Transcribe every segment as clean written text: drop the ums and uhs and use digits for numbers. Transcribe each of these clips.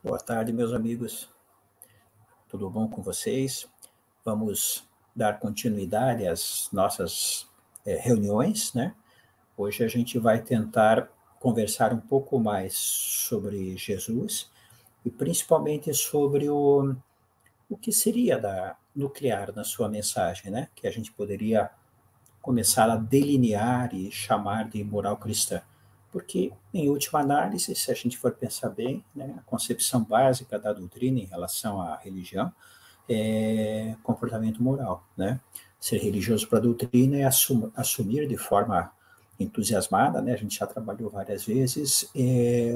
Boa tarde, meus amigos. Tudo bom com vocês? Vamos dar continuidade às nossas reuniões, né? Hoje a gente vai tentar conversar um pouco mais sobre Jesus e principalmente sobre o que seria da nuclear na sua mensagem, né? Que a gente poderia começar a delinear e chamar de moral cristã. Porque, em última análise, se a gente for pensar bem, né, a concepção básica da doutrina em relação à religião é comportamento moral, né? Ser religioso para a doutrina é assumir de forma entusiasmada, né? A gente já trabalhou várias vezes,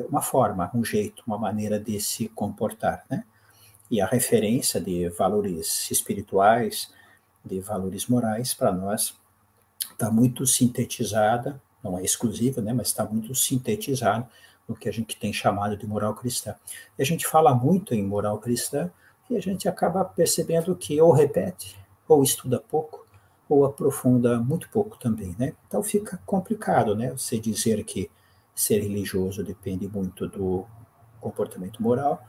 uma forma, um jeito, uma maneira de se comportar, né? E a referência de valores espirituais, de valores morais, para nós, está muito sintetizada, não é exclusiva, né, mas está muito sintetizado no que a gente tem chamado de moral cristã. E a gente fala muito em moral cristã e a gente acaba percebendo que ou repete, ou estuda pouco, ou aprofunda muito pouco também, né? Então fica complicado, né? Você dizer que ser religioso depende muito do comportamento moral,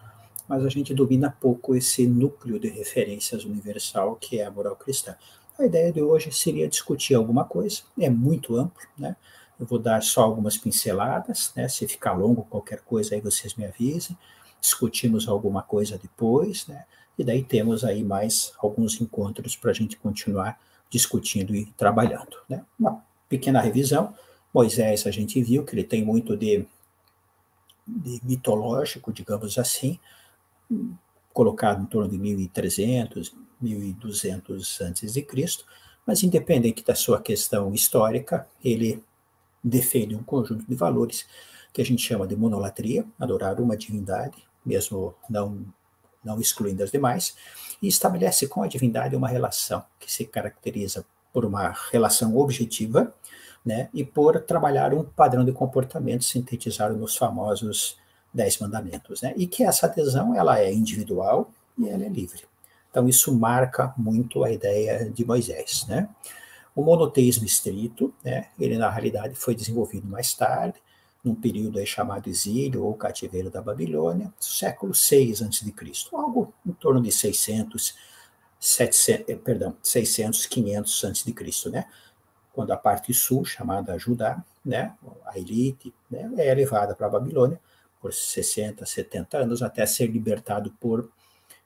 mas a gente domina pouco esse núcleo de referências universal que é a moral cristã. A ideia de hoje seria discutir alguma coisa, é muito amplo, né? Eu vou dar só algumas pinceladas, né? Se ficar longo qualquer coisa aí vocês me avisem, discutimos alguma coisa depois, né? E daí temos aí mais alguns encontros para a gente continuar discutindo e trabalhando, né? Uma pequena revisão, Moisés a gente viu que ele tem muito de mitológico, digamos assim, colocado em torno de 1300, 1200 antes de Cristo, mas independente da sua questão histórica, ele defende um conjunto de valores que a gente chama de monolatria, adorar uma divindade, mesmo não excluindo as demais, e estabelece com a divindade uma relação que se caracteriza por uma relação objetiva, né, e por trabalhar um padrão de comportamento sintetizado nos famosos 10 mandamentos, né, e que essa adesão ela é individual e ela é livre. Então isso marca muito a ideia de Moisés, né. O monoteísmo estrito, né, ele na realidade foi desenvolvido mais tarde, num período aí chamado exílio ou cativeiro da Babilônia, século 6 a.C., algo em torno de 600, 500 a.C., né, quando a parte sul, chamada Judá, né, a elite, né, é levada para a Babilônia por 60, 70 anos, até ser libertado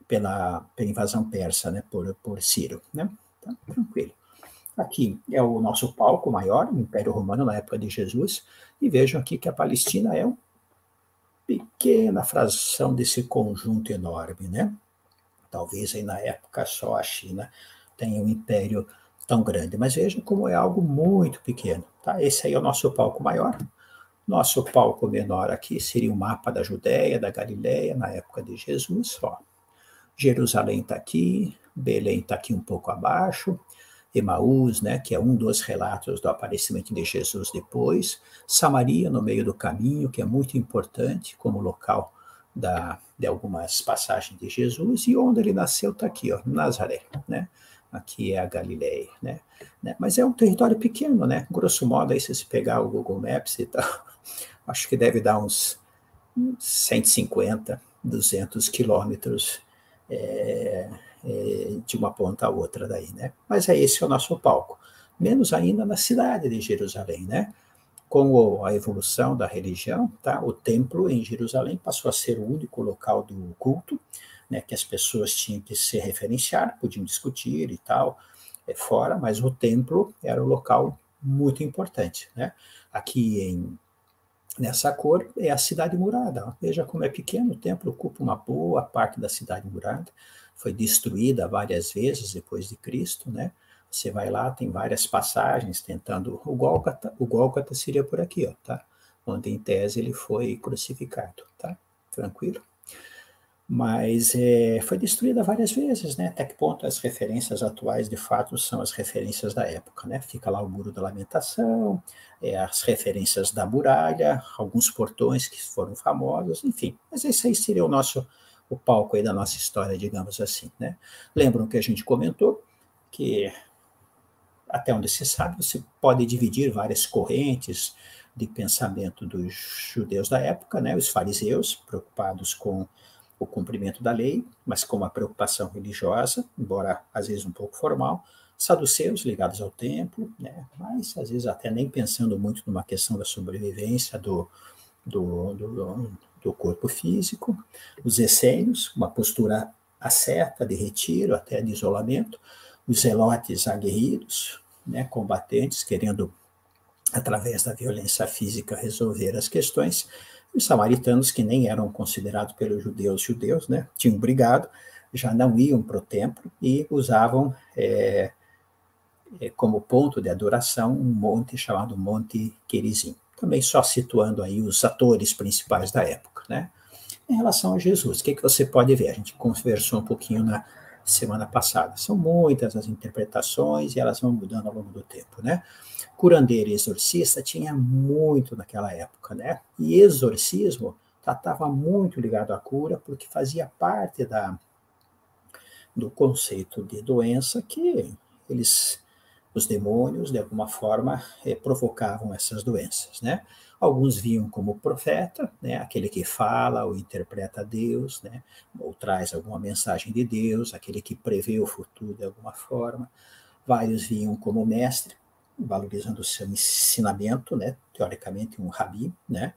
pela invasão persa, né, por Ciro. Né? Então, tranquilo. Aqui é o nosso palco maior, o Império Romano na época de Jesus, e vejam aqui que a Palestina é uma pequena fração desse conjunto enorme, né? Talvez aí na época só a China tenha um império tão grande, mas vejam como é algo muito pequeno, tá? Esse aí é o nosso palco maior. Nosso palco menor aqui seria o mapa da Judéia, da Galileia, na época de Jesus, ó. Jerusalém está aqui, Belém está aqui um pouco abaixo, Emaús, né, que é um dos relatos do aparecimento de Jesus depois, Samaria no meio do caminho, que é muito importante como local de algumas passagens de Jesus, e onde ele nasceu está aqui, ó, Nazaré, né? Aqui é a Galileia, né? Mas é um território pequeno, né? Grosso modo, aí se você pegar o Google Maps e tal, acho que deve dar uns 150, 200 quilômetros de uma ponta a outra daí, né? Mas esse é o nosso palco. Menos ainda na cidade de Jerusalém, né? Com a evolução da religião, tá? O templo em Jerusalém passou a ser o único local do culto, né? Que as pessoas tinham que se referenciar, podiam discutir e tal, fora, mas o templo era um local muito importante, né? Aqui nessa cor é a cidade murada. Veja como é pequeno, o templo ocupa uma boa parte da cidade murada, foi destruída várias vezes depois de Cristo, né? Você vai lá, tem várias passagens tentando... O Gólgota seria por aqui, ó, tá? Onde em tese ele foi crucificado, tá? Tranquilo? Mas foi destruída várias vezes, né? Até que ponto as referências atuais, de fato, são as referências da época, né? Fica lá o Muro da Lamentação, as referências da muralha, alguns portões que foram famosos, enfim. Mas esse aí seria o palco aí da nossa história, digamos assim, né? Lembram que a gente comentou que, até onde se sabe, você pode dividir várias correntes de pensamento dos judeus da época, né? Os fariseus, preocupados com o cumprimento da lei, mas com uma preocupação religiosa, embora às vezes um pouco formal, saduceus ligados ao templo, né, mas às vezes até nem pensando muito numa questão da sobrevivência do, do, do corpo físico, os essênios, uma postura asceta, de retiro, até de isolamento, os zelotes aguerridos, né, combatentes, querendo, através da violência física, resolver as questões, e os samaritanos, que nem eram considerados pelos judeus, né, tinham brigado, já não iam para o templo e usavam como ponto de adoração um monte chamado Monte Gerizim. Também só situando aí os atores principais da época, né? Em relação a Jesus, o que você pode ver? A gente conversou um pouquinho na semana passada. São muitas as interpretações e elas vão mudando ao longo do tempo, né? Curandeiro e exorcista tinha muito naquela época, né? E exorcismo estava muito ligado à cura, porque fazia parte do conceito de doença que os demônios, de alguma forma, provocavam essas doenças, né? Alguns viam como profeta, né? Aquele que fala ou interpreta Deus, né? Ou traz alguma mensagem de Deus, aquele que prevê o futuro de alguma forma. Vários viam como mestre, valorizando o seu ensinamento, né? Teoricamente um rabi, né?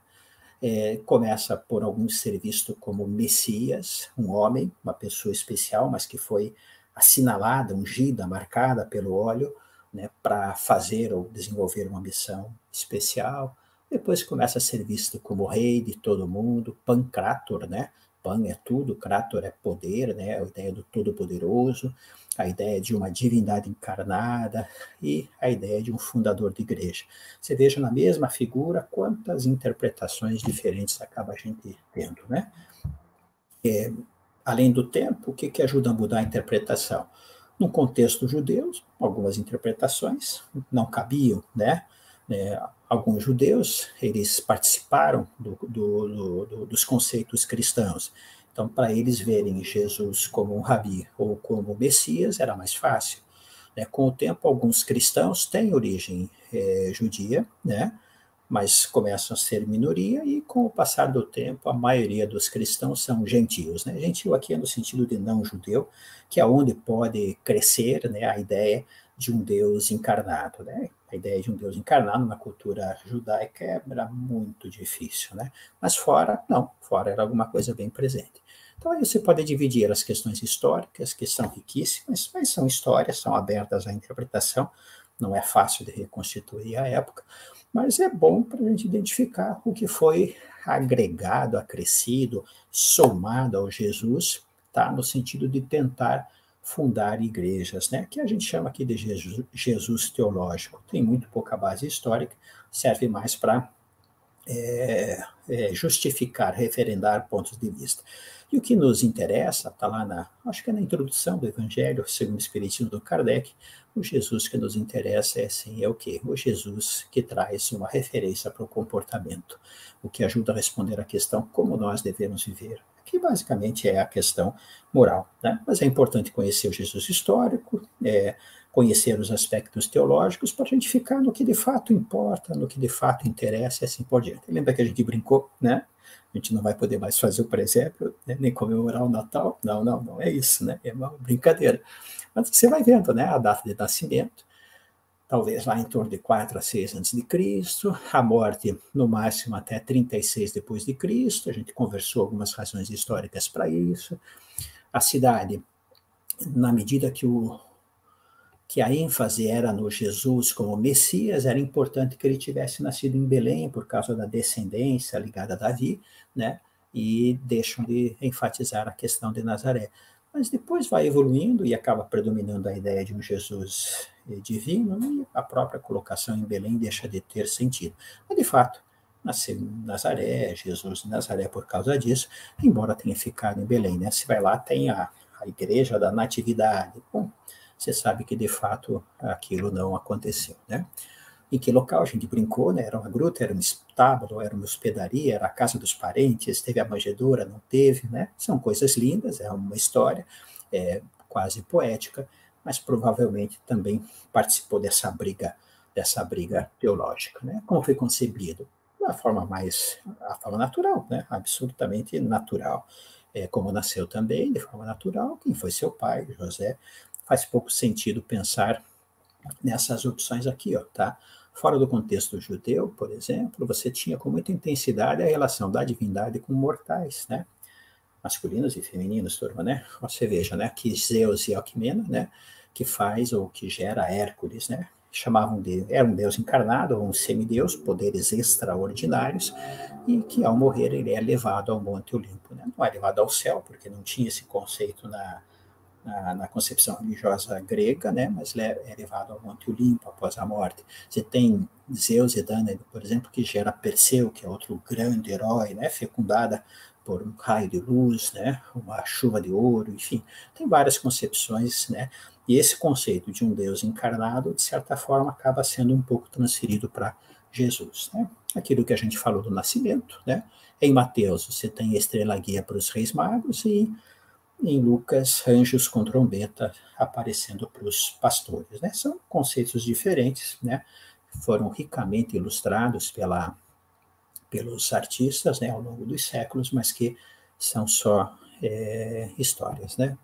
Começa por alguns ser visto como Messias, um homem, uma pessoa especial, mas que foi assinalada, ungida, marcada pelo óleo, né, para fazer ou desenvolver uma missão especial. Depois começa a ser visto como rei de todo mundo, pancrátor, né? Pan é tudo, crator é poder, né? A ideia do todo-poderoso, a ideia de uma divindade encarnada e a ideia de um fundador de igreja. Você veja na mesma figura quantas interpretações diferentes acaba a gente tendo, né? Além do tempo, o que ajuda a mudar a interpretação? No contexto judeu, algumas interpretações não cabiam, né? Alguns judeus, eles participaram dos conceitos cristãos. Então, para eles verem Jesus como um rabi ou como Messias, era mais fácil. Com o tempo, alguns cristãos têm origem judia, né? Mas começam a ser minoria e, com o passar do tempo, a maioria dos cristãos são gentios, né? Gentio aqui é no sentido de não judeu, que é onde pode crescer, né, a ideia de um Deus encarnado, né? A ideia de um Deus encarnado na cultura judaica era muito difícil, né? Mas fora, não, fora era alguma coisa bem presente. Então aí você pode dividir as questões históricas, que são riquíssimas, mas são histórias, são abertas à interpretação, não é fácil de reconstituir a época, mas é bom para a gente identificar o que foi agregado, acrescido, somado ao Jesus, tá? No sentido de tentar fundar igrejas, né? Que a gente chama aqui de Jesus teológico. Tem muito pouca base histórica, serve mais para justificar, referendar pontos de vista. E o que nos interessa, está lá acho que é na introdução do Evangelho, segundo o Espiritismo do Kardec, o Jesus que nos interessa é o quê? O Jesus que traz uma referência para o comportamento, o que ajuda a responder à questão como nós devemos viver, que basicamente é a questão moral, né? Mas é importante conhecer o Jesus histórico, conhecer os aspectos teológicos para a gente ficar no que de fato importa, no que de fato interessa e assim por diante. Lembra que a gente brincou, né? A gente não vai poder mais fazer o presépio, né? Nem comemorar o Natal. Não é isso, né? É uma brincadeira. Mas você vai vendo, né? A data de nascimento, talvez lá em torno de 4 a 6 antes de Cristo, a morte no máximo até 36 depois de Cristo, a gente conversou algumas razões históricas para isso. A cidade, na medida que a ênfase era no Jesus como Messias, era importante que ele tivesse nascido em Belém, por causa da descendência ligada a Davi, né? E deixam de enfatizar a questão de Nazaré. Mas depois vai evoluindo e acaba predominando a ideia de um Jesus divino, e a própria colocação em Belém deixa de ter sentido. Mas, de fato, nasceu em Nazaré, Jesus de Nazaré por causa disso, embora tenha ficado em Belém, né? Se vai lá, tem a igreja da Natividade. Bom, você sabe que, de fato, aquilo não aconteceu, né? Em que local a gente brincou, né? Era uma gruta, era um estábulo, era uma hospedaria, era a casa dos parentes, teve a manjedoura, não teve, né? São coisas lindas, é uma história quase poética, mas provavelmente também participou dessa briga teológica, né? Como foi concebido? A forma natural, né? Absolutamente natural. como nasceu também, de forma natural, quem foi seu pai, José. Faz pouco sentido pensar nessas opções aqui, ó, tá? Fora do contexto judeu, por exemplo, você tinha com muita intensidade a relação da divindade com mortais, né? Masculinos e femininos, turma, né? Você veja, né? Que Zeus e Alquimena, né? Que faz ou que gera Hércules, né? Chamavam de, era um deus encarnado, ou um semideus, poderes extraordinários, e que ao morrer ele é levado ao Monte Olimpo, né? Não é levado ao céu, porque não tinha esse conceito na concepção religiosa grega, né, mas é levado ao Monte Olimpo após a morte. Você tem Zeus e Danae, por exemplo, que gera Perseu, que é outro grande herói, né, fecundada por um raio de luz, né, uma chuva de ouro, enfim, tem várias concepções, né, e esse conceito de um Deus encarnado, de certa forma, acaba sendo um pouco transferido para Jesus, né? Aquilo que a gente falou do nascimento, né? Em Mateus, você tem a estrela guia para os reis magos e em Lucas, anjos com trombeta aparecendo para os pastores, né? São conceitos diferentes, né? Foram ricamente ilustrados pelos artistas, né, ao longo dos séculos, mas que são só histórias, né?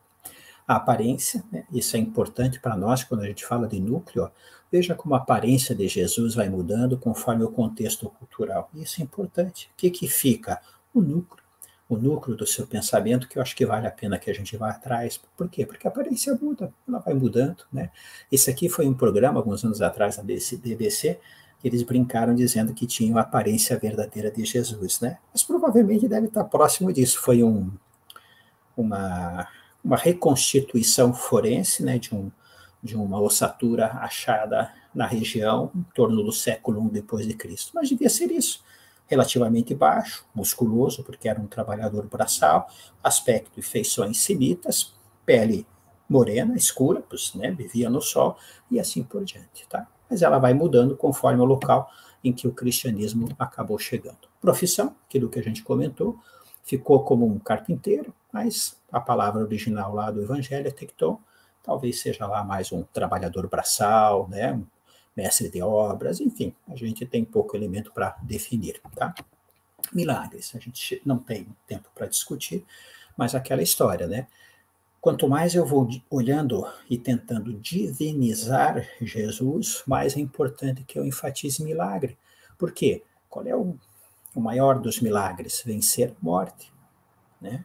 A aparência, né? Isso é importante para nós quando a gente fala de núcleo. Ó, veja como a aparência de Jesus vai mudando conforme o contexto cultural. Isso é importante. O que fica? O núcleo do seu pensamento, que eu acho que vale a pena que a gente vá atrás. Por quê? Porque a aparência muda, ela vai mudando, né? Esse aqui foi um programa, alguns anos atrás, na BBC, que eles brincaram dizendo que tinha a aparência verdadeira de Jesus, né? Mas provavelmente deve estar próximo disso. Foi uma reconstituição forense, né, de uma ossatura achada na região em torno do século I depois de Cristo. Mas devia ser isso, relativamente baixo, musculoso, porque era um trabalhador braçal, aspecto e feições semitas, pele morena, escura, pois, né, vivia no sol, e assim por diante, tá? Mas ela vai mudando conforme o local em que o cristianismo acabou chegando. Profissão, aquilo que a gente comentou, ficou como um carpinteiro, mas a palavra original lá do evangelho é tecton, talvez seja lá mais um trabalhador braçal, né, um mestre de obras, enfim, a gente tem pouco elemento para definir, tá? Milagres, a gente não tem tempo para discutir, mas aquela história, né? Quanto mais eu vou olhando e tentando divinizar Jesus, mais é importante que eu enfatize milagre. Por quê? Qual é o maior dos milagres? Vencer a morte, né?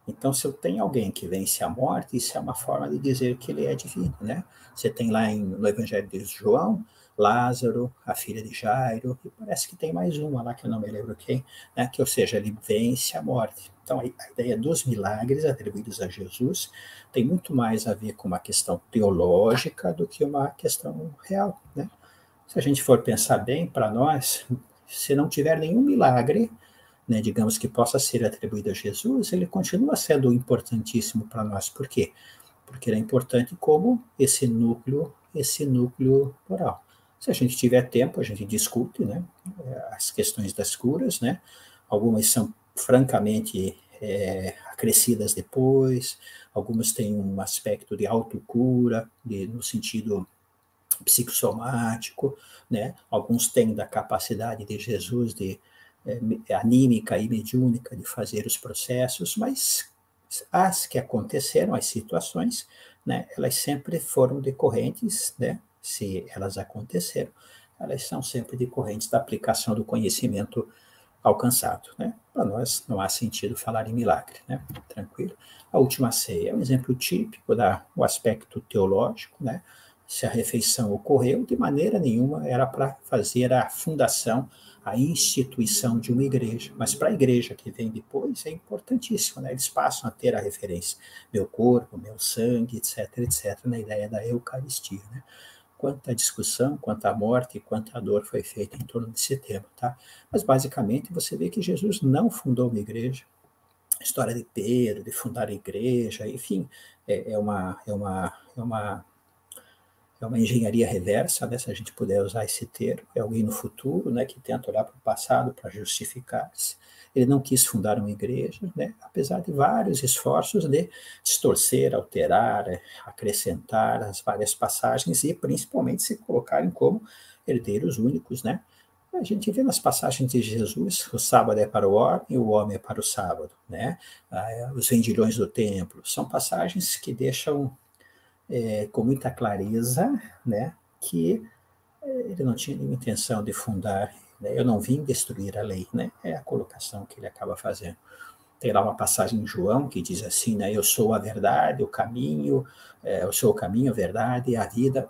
Então, se eu tenho alguém que vence a morte, isso é uma forma de dizer que ele é divino, né? Você tem lá no Evangelho de João, Lázaro, a filha de Jairo, e parece que tem mais uma lá que eu não me lembro quem, né? Que, ou seja, ele vence a morte. Então, a ideia dos milagres atribuídos a Jesus tem muito mais a ver com uma questão teológica do que uma questão real, né? Se a gente for pensar bem, para nós, se não tiver nenhum milagre, né, digamos que possa ser atribuído a Jesus, ele continua sendo importantíssimo para nós. Por quê? Porque ele é importante como esse núcleo moral. Se a gente tiver tempo, a gente discute, né, as questões das curas, né, algumas são francamente acrescidas depois, algumas têm um aspecto de autocura, no sentido psicossomático, né? Alguns têm da capacidade de Jesus de anímica e mediúnica de fazer os processos, mas as que aconteceram, as situações, né? Elas sempre foram decorrentes, né? Se elas aconteceram, elas são sempre decorrentes da aplicação do conhecimento alcançado, né? Para nós não há sentido falar em milagre, né? Tranquilo. A última ceia é um exemplo típico do aspecto teológico, né? Se a refeição ocorreu, de maneira nenhuma era para fazer a fundação, a instituição de uma igreja. Mas para a igreja que vem depois é importantíssimo, né? Eles passam a ter a referência, meu corpo, meu sangue, etc., na ideia da Eucaristia, né? Quanta discussão, quanta morte, quanta dor foi feita em torno desse tema, tá? Mas basicamente você vê que Jesus não fundou uma igreja. A história de Pedro, de fundar a igreja, enfim, é uma engenharia reversa, né, se a gente puder usar esse termo, é alguém no futuro, né, que tenta olhar para o passado para justificar-se. Ele não quis fundar uma igreja, né, apesar de vários esforços de distorcer, alterar, acrescentar as várias passagens e principalmente se colocarem como herdeiros únicos, né, A gente vê nas passagens de Jesus, o sábado é para o homem é para o sábado, né? Os vendilhões do templo, são passagens que deixam com muita clareza, né, que ele não tinha nenhuma intenção de fundar, né, eu não vim destruir a lei, né? É a colocação que ele acaba fazendo. Tem lá uma passagem em João que diz assim, né, eu sou a verdade, o caminho, eu sou o caminho, a verdade e a vida.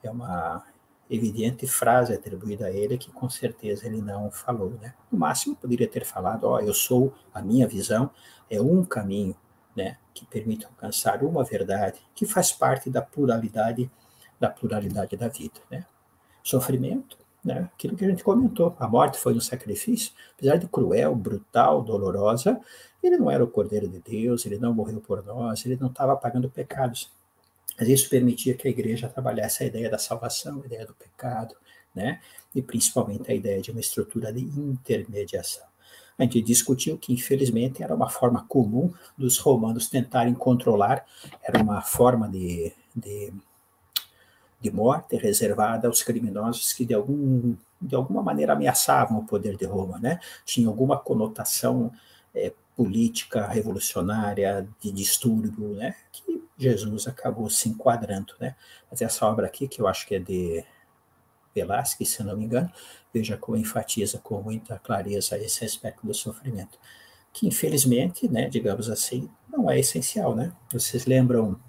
É uma evidente frase atribuída a ele que com certeza ele não falou, né? No máximo poderia ter falado, eu sou, a minha visão é um caminho, né, que permite alcançar uma verdade, que faz parte da pluralidade da vida, né? Sofrimento, né? Aquilo que a gente comentou, a morte foi um sacrifício, apesar de cruel, brutal, dolorosa, ele não era o Cordeiro de Deus, ele não morreu por nós, ele não estava pagando pecados. Mas isso permitia que a igreja trabalhasse a ideia da salvação, a ideia do pecado, né? E principalmente a ideia de uma estrutura de intermediação. A gente discutiu que, infelizmente, era uma forma comum dos romanos tentarem controlar, era uma forma de morte reservada aos criminosos que, de alguma maneira, ameaçavam o poder de Roma, né? Tinha alguma conotação política, revolucionária, de distúrbio, né? Que Jesus acabou se enquadrando, né? Mas essa obra aqui, que eu acho que é de Velázquez, se não me engano, veja como enfatiza com muita clareza esse aspecto do sofrimento, que infelizmente, né, digamos assim, não é essencial, né? Vocês lembram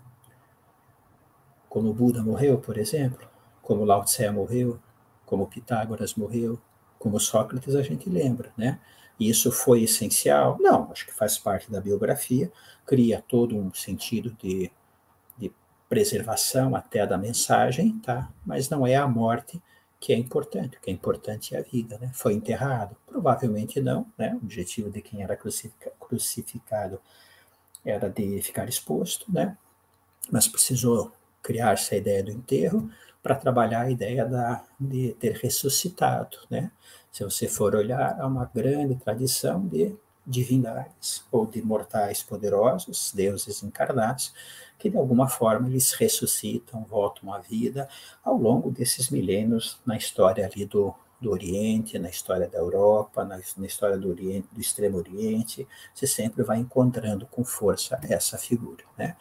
como Buda morreu, por exemplo, como Lao Tse morreu, como Pitágoras morreu, como Sócrates, a gente lembra, né? E isso foi essencial? Não, acho que faz parte da biografia, cria todo um sentido de preservação até da mensagem, tá? Mas não é a morte que é importante, o que é importante é a vida, né? Foi enterrado? Provavelmente não, né? O objetivo de quem era crucificado era de ficar exposto, né? Mas precisou criar essa ideia do enterro para trabalhar a ideia de ter ressuscitado, né? Se você for olhar, há uma grande tradição de divindades ou de mortais poderosos, deuses encarnados, que de alguma forma eles ressuscitam, voltam à vida ao longo desses milênios na história ali do Oriente, na história da Europa, na história do Oriente, do Extremo Oriente, você sempre vai encontrando com força essa figura, né?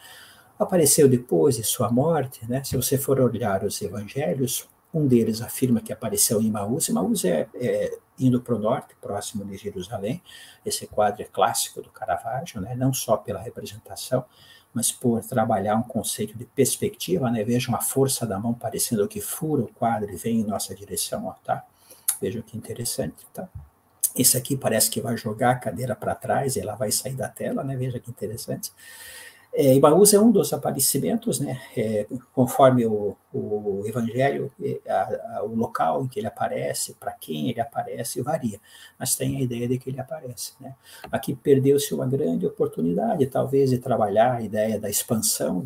Apareceu depois de sua morte, né? Se você for olhar os evangelhos, um deles afirma que apareceu em Emaús. Emaús é indo para o norte, próximo de Jerusalém. Esse quadro é clássico do Caravaggio, né? Não só pela representação, mas por trabalhar um conceito de perspectiva, né? Vejam a força da mão parecendo que fura o quadro e vem em nossa direção, ó, tá? Vejam que interessante, tá? Esse aqui parece que vai jogar a cadeira para trás e ela vai sair da tela, né? Veja que interessante. Emaús é um dos aparecimentos, né? Conforme o Evangelho, o local em que ele aparece, para quem ele aparece, varia, mas tem a ideia de que ele aparece, né? Aqui perdeu-se uma grande oportunidade, talvez, de trabalhar a ideia da expansão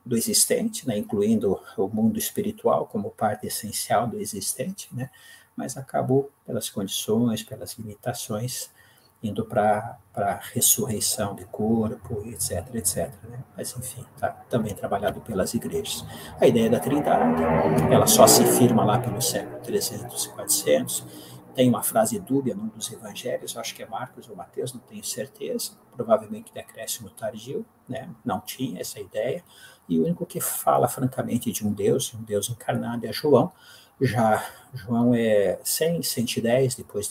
do existente, né? Incluindo o mundo espiritual como parte essencial do existente, né? Mas acabou, pelas condições, pelas limitações, indo para a ressurreição de corpo, etc, etc. Né? Mas, enfim, tá também trabalhado pelas igrejas. A ideia da Trindade, ela só se firma lá pelo século 300 e 400. Tem uma frase dúbia num dos evangelhos, acho que é Marcos ou Mateus, não tenho certeza, provavelmente decréscimo tardio, né? Não tinha essa ideia, e o único que fala francamente de um Deus encarnado é João. Já João é 100, 110 depois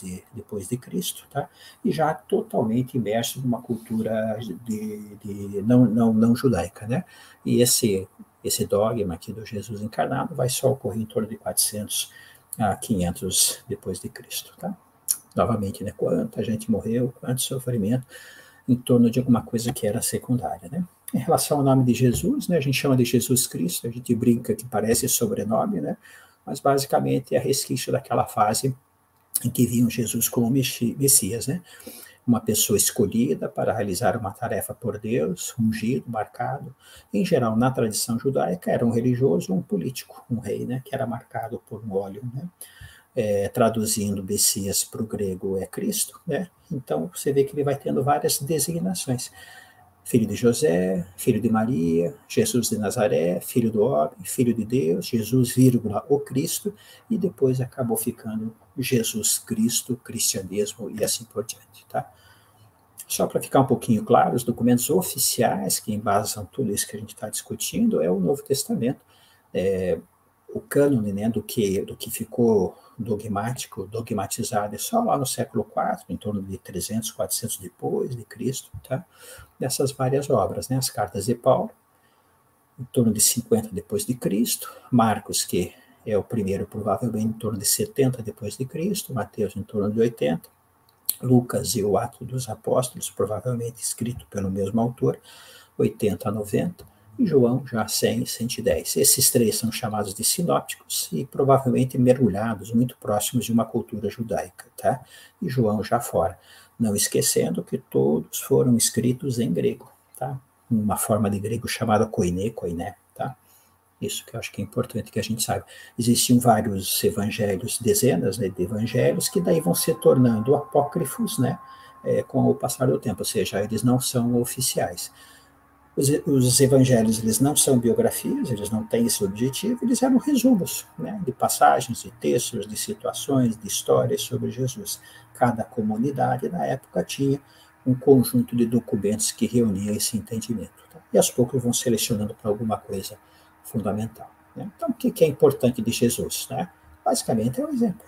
de Cristo, tá? E já totalmente imerso numa cultura não judaica, né? E esse dogma aqui do Jesus encarnado vai só ocorrer em torno de 400 a 500 depois de Cristo, tá? Novamente, né? Quanta gente morreu, quanto sofrimento, em torno de alguma coisa que era secundária, né? Em relação ao nome de Jesus, né? A gente chama de Jesus Cristo, a gente brinca que parece sobrenome, né? Mas basicamente é resquício daquela fase em que viam Jesus como Messias, né? Uma pessoa escolhida para realizar uma tarefa por Deus, ungido, marcado. Em geral, na tradição judaica, era um religioso ou um político, um rei, né? Que era marcado por um óleo, né? Traduzindo Messias para o grego é Cristo, né? Então você vê que ele vai tendo várias designações. filho de José, filho de Maria, Jesus de Nazaré, filho do homem, filho de Deus, Jesus, vírgula, o Cristo, e depois acabou ficando Jesus Cristo, cristianismo e assim por diante, tá? Só para ficar um pouquinho claro, os documentos oficiais que embasam tudo isso que a gente está discutindo é o Novo Testamento. O cânone, né, do que ficou dogmatizado é só lá no século IV, em torno de 300, 400 depois de Cristo, tá? Dessas várias obras, né, as cartas de Paulo, em torno de 50 depois de Cristo, Marcos, que é o primeiro, provavelmente em torno de 70 depois de Cristo, Mateus em torno de 80, Lucas e o Atos dos Apóstolos, provavelmente escrito pelo mesmo autor, 80 a 90, e João já 100 e 110. Esses três são chamados de sinópticos e provavelmente mergulhados, muito próximos de uma cultura judaica, tá? E João já fora. Não esquecendo que todos foram escritos em grego, tá? Uma forma de grego chamada koiné, tá? Isso que eu acho que é importante que a gente saiba. Existiam vários evangelhos, dezenas, né, de evangelhos, que daí vão se tornando apócrifos, né, com o passar do tempo, ou seja, eles não são oficiais. Os evangelhos, eles não são biografias, eles não têm esse objetivo, eles eram resumos, né, de passagens, de textos, de situações, de histórias sobre Jesus. Cada comunidade, na época, tinha um conjunto de documentos que reuniam esse entendimento. Tá? E aos poucos vão selecionando para alguma coisa fundamental. Né? Então, o que é importante de Jesus? Né? Basicamente é o exemplo.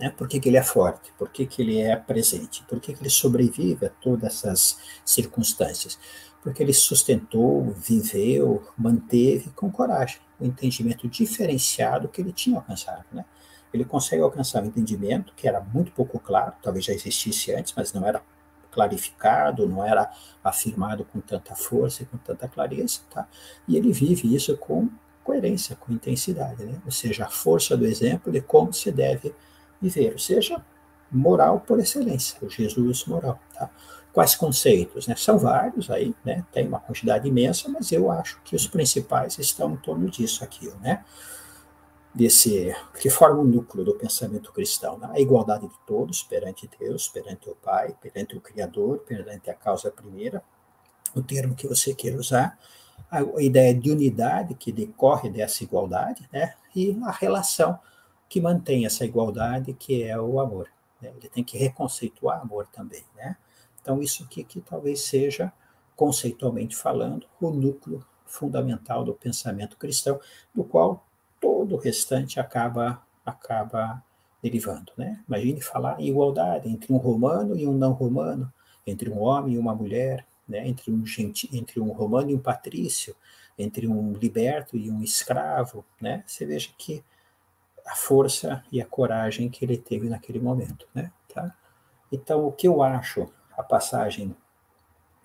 Né? Por que ele é forte? Por que ele é presente? Por que ele sobrevive a todas essas circunstâncias? Porque ele sustentou, viveu, manteve com coragem o entendimento diferenciado que ele tinha alcançado. Né? Ele consegue alcançar um entendimento que era muito pouco claro, talvez já existisse antes, mas não era clarificado, não era afirmado com tanta força e com tanta clareza, tá? E ele vive isso com coerência, com intensidade, né? Ou seja, a força do exemplo de como se deve viver, ou seja, moral por excelência, o Jesus moral, tá? Quais conceitos, né? São vários aí, né? Tem uma quantidade imensa, mas eu acho que os principais estão em torno disso aqui, né? Que forma o núcleo do pensamento cristão, né? A igualdade de todos perante Deus, perante o Pai, perante o Criador, perante a causa primeira, o termo que você queira usar, a ideia de unidade que decorre dessa igualdade, né? E a relação que mantém essa igualdade, que é o amor. Né? Ele tem que reconceituar amor também, né? Então, isso aqui que talvez seja, conceitualmente falando, o núcleo fundamental do pensamento cristão, do qual todo o restante acaba derivando, né? Imagine falar em igualdade entre um romano e um não romano, entre um homem e uma mulher, né? Entre um romano e um patrício, entre um liberto e um escravo, né? Você veja que a força e a coragem que ele teve naquele momento, né? Tá? Então, o que eu acho a passagem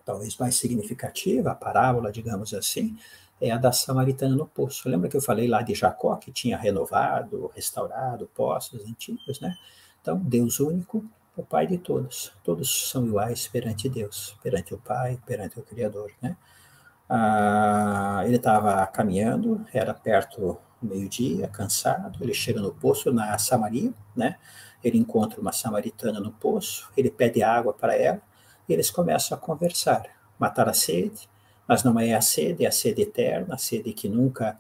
talvez mais significativa, a parábola, digamos assim, é a da samaritana no poço. Lembra que eu falei lá de Jacó, que tinha renovado, restaurado poços antigos, né? Então, Deus único, o Pai de todos. Todos são iguais perante Deus, perante o Pai, perante o Criador, né? Ele estava caminhando, era perto do meio-dia, cansado, ele chega no poço, na Samaria, né? Ele encontra uma samaritana no poço, ele pede água para ela, e eles começam a conversar, matar a sede, mas não é a sede eterna, a sede que nunca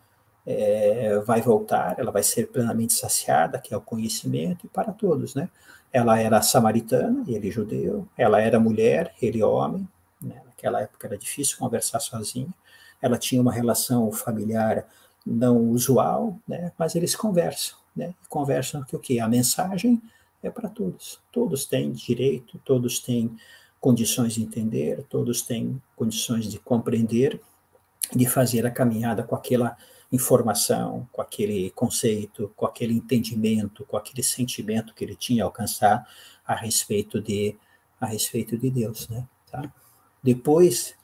vai voltar, ela vai ser plenamente saciada, que é o conhecimento, e para todos, né? Ela era samaritana, ele judeu, ela era mulher, ele homem, né? Naquela época era difícil conversar sozinha, ela tinha uma relação familiar não usual, né? Mas eles conversam, né? Conversam que o quê? A mensagem é para todos. Todos têm direito, todos têm condições de entender, todos têm condições de compreender, de fazer a caminhada com aquela informação, com aquele conceito, com aquele entendimento, com aquele sentimento que ele tinha alcançado a respeito de Deus, né? Tá? Depois,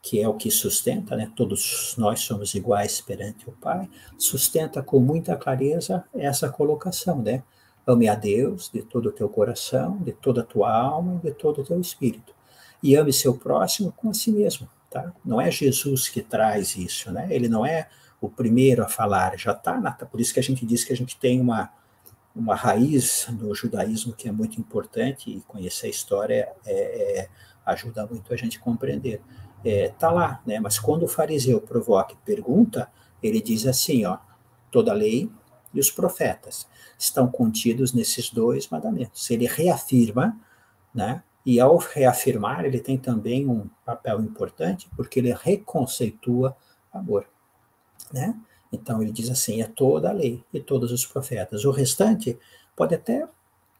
que é o que sustenta, né? Todos nós somos iguais perante o Pai, sustenta com muita clareza essa colocação, né? Ame a Deus de todo o teu coração, de toda a tua alma e de todo o teu espírito. E ame seu próximo com a si mesmo, tá? Não é Jesus que traz isso, né? Ele não é o primeiro a falar, já está, por isso que a gente diz que a gente tem uma raiz no judaísmo que é muito importante, e conhecer a história ajuda muito a gente a compreender. tá lá, né? Mas quando o fariseu provoca e pergunta, ele diz assim, ó, toda a lei e os profetas estão contidos nesses dois mandamentos. Ele reafirma, né? E ao reafirmar, ele tem também um papel importante, porque ele reconceitua amor, né? Então ele diz assim, é toda a lei e todos os profetas. O restante pode até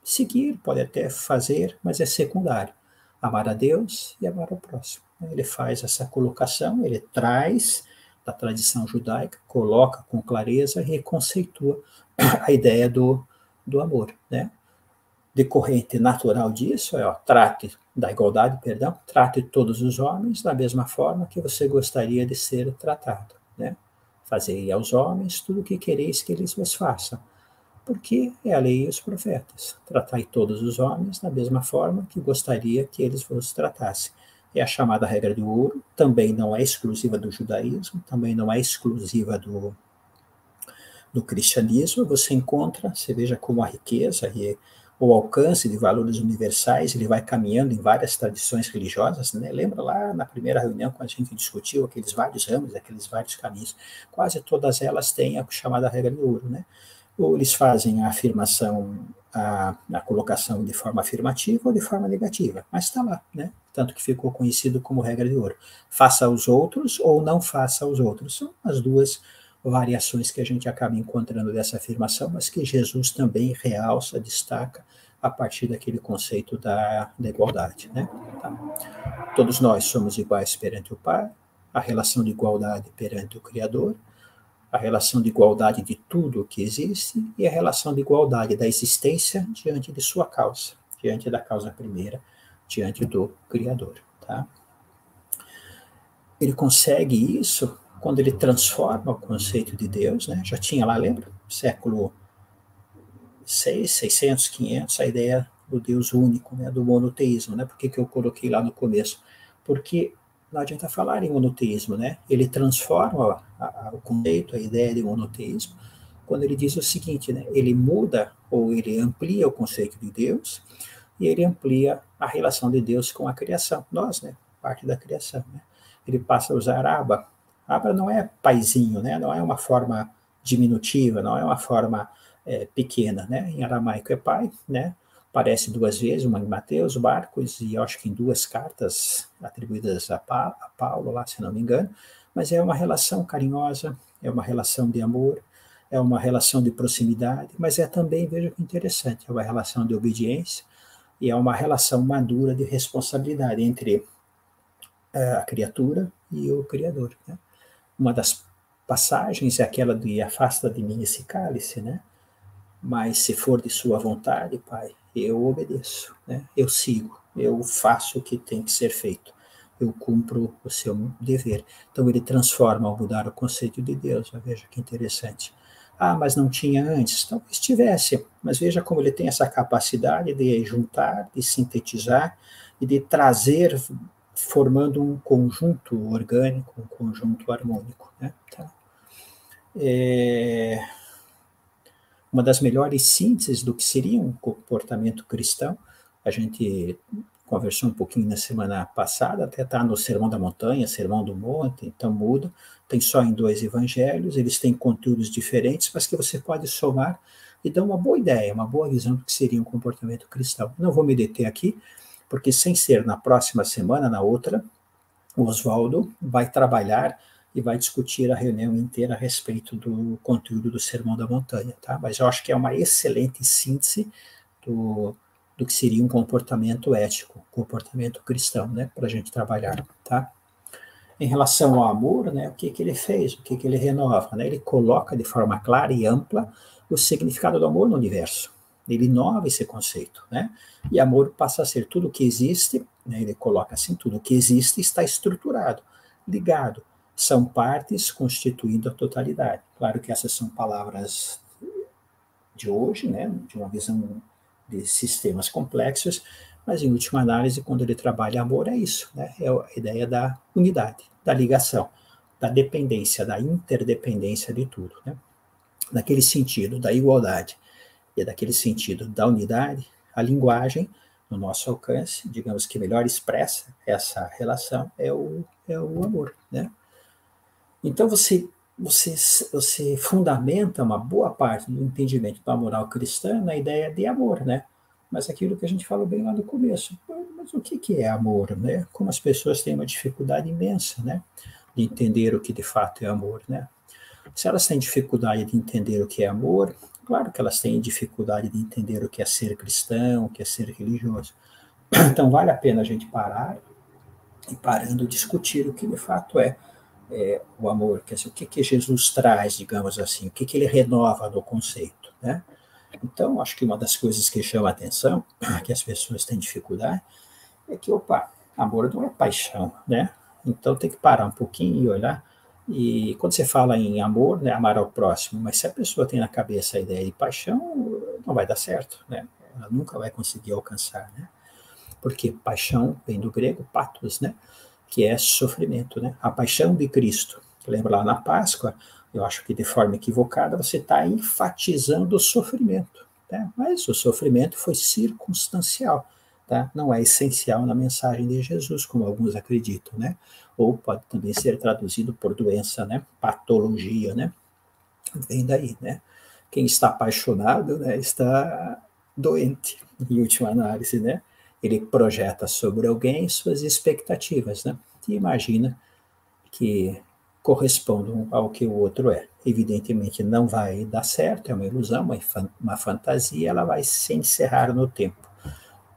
seguir, pode até fazer, mas é secundário. Amar a Deus e amar ao próximo. Ele faz essa colocação, ele traz da tradição judaica, coloca com clareza e reconceitua a ideia do amor, né? Decorrente natural disso é, ó, trate da igualdade, perdão, trate todos os homens da mesma forma que você gostaria de ser tratado, né? Fazei aos homens tudo o que quereis que eles vos façam, porque é a lei e os profetas. Tratai todos os homens da mesma forma que gostaria que eles vos tratassem. É a chamada regra de ouro, também não é exclusiva do judaísmo, também não é exclusiva do cristianismo. Você encontra, você veja como a riqueza e o alcance de valores universais, ele vai caminhando em várias tradições religiosas, né? Lembra lá na primeira reunião, quando a gente discutiu aqueles vários ramos, aqueles vários caminhos, quase todas elas têm a chamada regra de ouro, né? Ou eles fazem a afirmação, a colocação de forma afirmativa ou de forma negativa, mas está lá, né? Tanto que ficou conhecido como regra de ouro. Faça aos outros ou não faça aos outros. São as duas variações que a gente acaba encontrando dessa afirmação, mas que Jesus também realça, destaca a partir daquele conceito da igualdade, né? Tá. Todos nós somos iguais perante o Pai, a relação de igualdade perante o Criador, a relação de igualdade de tudo o que existe e a relação de igualdade da existência diante de sua causa, diante da causa primeira, diante do Criador, tá? Ele consegue isso quando ele transforma o conceito de Deus, né? Já tinha lá, lembra? Século 6, 600, 500, a ideia do Deus único, né? Do monoteísmo, né? Por que eu coloquei lá no começo? Porque não adianta falar em monoteísmo, né? Ele transforma o conceito, a ideia de monoteísmo, quando ele diz o seguinte, né? Ele muda ou ele amplia o conceito de Deus e ele amplia a relação de Deus com a criação. Nós, né? Parte da criação, né? Ele passa a usar Abba. Abba não é paizinho, né? Não é uma forma diminutiva, não é uma forma pequena, né? Em aramaico é pai, né? Aparece duas vezes, uma em Mateus, Marcos, e eu acho que em duas cartas atribuídas a Paulo, lá, se não me engano, mas é uma relação carinhosa, é uma relação de amor, é uma relação de proximidade, mas é também, veja que interessante, é uma relação de obediência e é uma relação madura de responsabilidade entre a criatura e o Criador, né? Uma das passagens é aquela de afasta de mim esse cálice, né? Mas se for de sua vontade, Pai, eu obedeço, né? Eu sigo, eu faço o que tem que ser feito, eu cumpro o seu dever. Então ele transforma ao mudar o conceito de Deus, veja que interessante. Ah, mas não tinha antes, talvez tivesse, mas veja como ele tem essa capacidade de juntar, de sintetizar e de trazer, formando um conjunto orgânico, um conjunto harmônico, né? Tá. Uma das melhores sínteses do que seria um comportamento cristão, a gente conversou um pouquinho na semana passada, até está no Sermão da Montanha, Sermão do Monte, então muda, tem só em 2 evangelhos, eles têm conteúdos diferentes, mas que você pode somar e dar uma boa ideia, uma boa visão do que seria um comportamento cristão. Não vou me deter aqui, porque sem ser na próxima semana, na outra, o Oswaldo vai trabalhar e vai discutir a reunião inteira a respeito do conteúdo do Sermão da Montanha, tá? Mas eu acho que é uma excelente síntese do que seria um comportamento ético, comportamento cristão, né? Para a gente trabalhar, tá? Em relação ao amor, né? O que ele fez? O que ele renova? Né? Ele coloca de forma clara e ampla o significado do amor no universo. Ele inova esse conceito, né? E amor passa a ser tudo que existe, né? Ele coloca assim, tudo que existe está estruturado, ligado, são partes constituindo a totalidade. Claro que essas são palavras de hoje, né? De uma visão de sistemas complexos, mas em última análise, quando ele trabalha amor, é isso, né? É a ideia da unidade, da ligação, da dependência, da interdependência de tudo, né? Naquele sentido da igualdade e daquele sentido da unidade, a linguagem, no nosso alcance, digamos que melhor expressa essa relação, é o é o amor, né? Então, você fundamenta uma boa parte do entendimento da moral cristã na ideia de amor, né? Mas aquilo que a gente falou bem lá no começo, mas o que é amor, né? Como as pessoas têm uma dificuldade imensa, né? De entender o que de fato é amor, né? Se elas têm dificuldade de entender o que é amor, claro que elas têm dificuldade de entender o que é ser cristão, o que é ser religioso. Então, vale a pena a gente parar e, parando, discutir o que de fato é o amor, quer dizer, o que Jesus traz, digamos assim, o que ele renova no conceito, né? Então, acho que uma das coisas que chama a atenção, que as pessoas têm dificuldade, é que, opa, amor não é paixão, né? Então tem que parar um pouquinho e olhar. E quando você fala em amor, né, amar ao próximo, mas se a pessoa tem na cabeça a ideia de paixão, não vai dar certo, né? Ela nunca vai conseguir alcançar, né? Porque paixão vem do grego pathos, né? Que é sofrimento, né? A paixão de Cristo. Lembra lá na Páscoa, eu acho que de forma equivocada você está enfatizando o sofrimento, né? Mas o sofrimento foi circunstancial, tá? Não é essencial na mensagem de Jesus, como alguns acreditam, né? Ou pode também ser traduzido por doença, né? Patologia, né? Vem daí, né? Quem está apaixonado, né, está doente, em última análise, né? Ele projeta sobre alguém suas expectativas, né? E imagina que correspondam ao que o outro é. Evidentemente não vai dar certo, é uma ilusão, uma fantasia, ela vai se encerrar no tempo,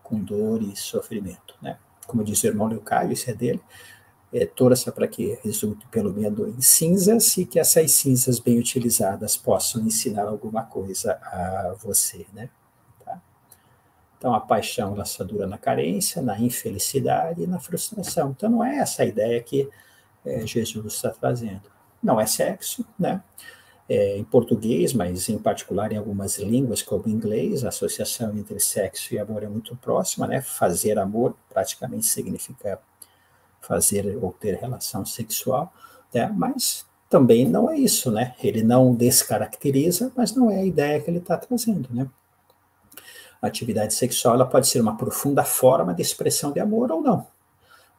com dor e sofrimento, né? Como diz o irmão Leocádio, isso é dele, torça para que resulte pelo menos em cinzas e que essas cinzas bem utilizadas possam ensinar alguma coisa a você, né? Tá? Então, a paixão laçadura na carência, na infelicidade e na frustração. Então, não é essa a ideia que Jesus está trazendo. Não é sexo, né? Em português, mas em particular em algumas línguas, como o inglês, a associação entre sexo e amor é muito próxima, né? Fazer amor praticamente significa fazer ou ter relação sexual, né? Mas também não é isso, né? Ele não descaracteriza, mas não é a ideia que ele está trazendo, né? A atividade sexual ela pode ser uma profunda forma de expressão de amor ou não,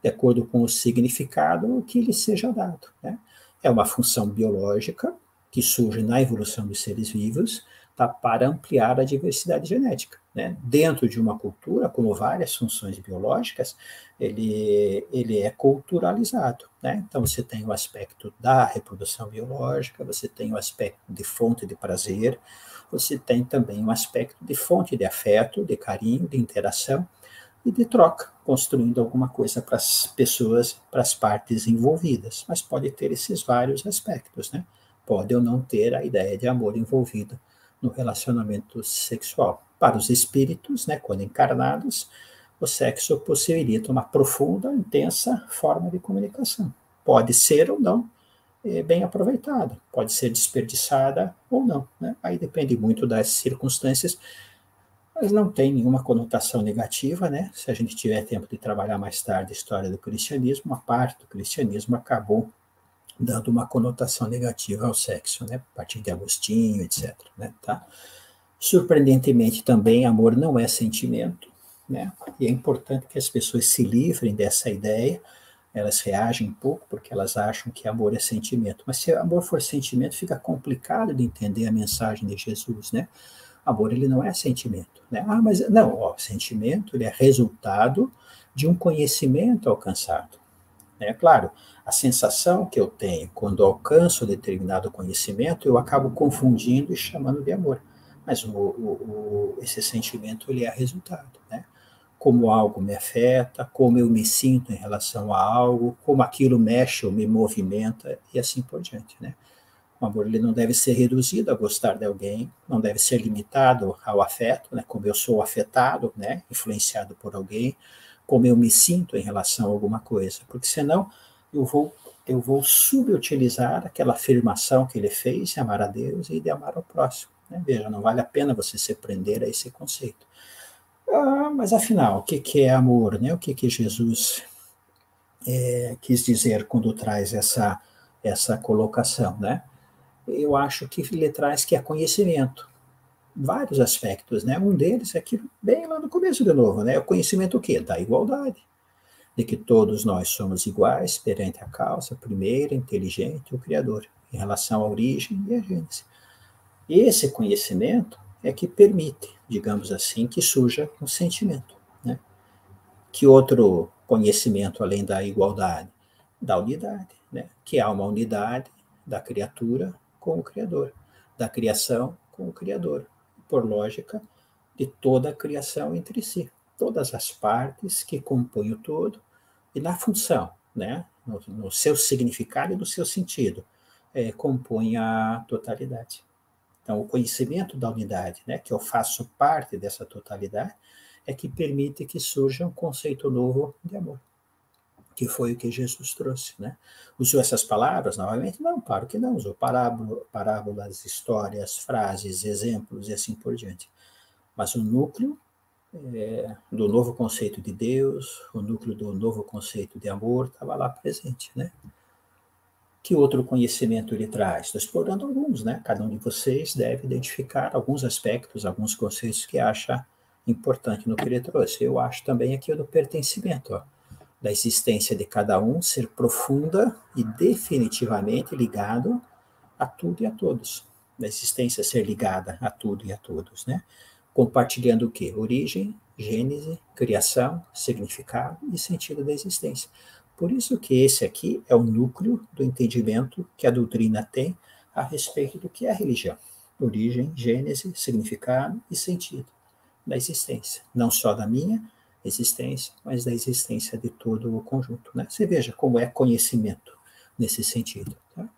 de acordo com o significado que lhe seja dado, né? É uma função biológica que surge na evolução dos seres vivos, tá, para ampliar a diversidade genética, né? Dentro de uma cultura, como várias funções biológicas, ele é culturalizado, né? Então você tem o aspecto da reprodução biológica, você tem o aspecto de fonte de prazer, você tem também um aspecto de fonte de afeto, de carinho, de interação e de troca, construindo alguma coisa para as pessoas, para as partes envolvidas. Mas pode ter esses vários aspectos, né? Pode ou não ter a ideia de amor envolvida no relacionamento sexual. Para os espíritos, né, quando encarnados, o sexo possibilita uma profunda, intensa forma de comunicação. Pode ser ou não bem aproveitada, pode ser desperdiçada ou não, né? Aí depende muito das circunstâncias, mas não tem nenhuma conotação negativa, né? Se a gente tiver tempo de trabalhar mais tarde a história do cristianismo, uma parte do cristianismo acabou dando uma conotação negativa ao sexo, né? A partir de Agostinho, etc., né? Tá? Surpreendentemente também, amor não é sentimento, né? E é importante que as pessoas se livrem dessa ideia. Elas reagem um pouco porque elas acham que amor é sentimento. Mas se amor for sentimento, fica complicado de entender a mensagem de Jesus, né? Amor, ele não é sentimento, né? Ah, mas não, ó, sentimento, ele é resultado de um conhecimento alcançado, né? Claro, a sensação que eu tenho quando alcanço determinado conhecimento, eu acabo confundindo e chamando de amor. Mas esse sentimento, ele é resultado, né? Como algo me afeta, como eu me sinto em relação a algo, como aquilo mexe ou me movimenta e assim por diante, né? O amor ele não deve ser reduzido a gostar de alguém, não deve ser limitado ao afeto, né? Como eu sou afetado, né? Influenciado por alguém, como eu me sinto em relação a alguma coisa, porque senão eu vou subutilizar aquela afirmação que ele fez de amar a Deus e de amar ao próximo, né? Veja, não vale a pena você se prender a esse conceito. Ah, mas afinal, o que é amor, né? O que Jesus quis dizer quando traz essa colocação, né? Eu acho que ele traz que é conhecimento, vários aspectos, né? Um deles é aquilo bem lá no começo de novo, né? O conhecimento o quê? Da igualdade, de que todos nós somos iguais perante a causa primeira, inteligente, o Criador, em relação à origem e à gênese. E esse conhecimento é que permite, digamos assim, que surja um sentimento, né? Que outro conhecimento além da igualdade? Da unidade, né? Que há uma unidade da criatura com o Criador, da criação com o Criador, por lógica, de toda a criação entre si, todas as partes que compõem o todo, e na função, né? No seu significado e no seu sentido, compõem a totalidade. Então, o conhecimento da unidade, né, que eu faço parte dessa totalidade, é que permite que surja um conceito novo de amor, que foi o que Jesus trouxe, né? Usou essas palavras novamente? Não, claro que não. Usou parábolas, histórias, frases, exemplos e assim por diante. Mas o núcleo do novo conceito de Deus, o núcleo do novo conceito de amor estava lá presente, né? Que outro conhecimento ele traz? Estou explorando alguns, né? Cada um de vocês deve identificar alguns aspectos, alguns conceitos que acha importante no que ele trouxe. Eu acho também aqui o do pertencimento, ó, da existência de cada um ser profunda e definitivamente ligado a tudo e a todos. Da existência ser ligada a tudo e a todos, né? Compartilhando o quê? Origem, gênese, criação, significado e sentido da existência. Por isso que esse aqui é o núcleo do entendimento que a doutrina tem a respeito do que é a religião. Origem, gênese, significado e sentido da existência. Não só da minha existência, mas da existência de todo o conjunto, né? Você veja como é conhecimento nesse sentido, tá?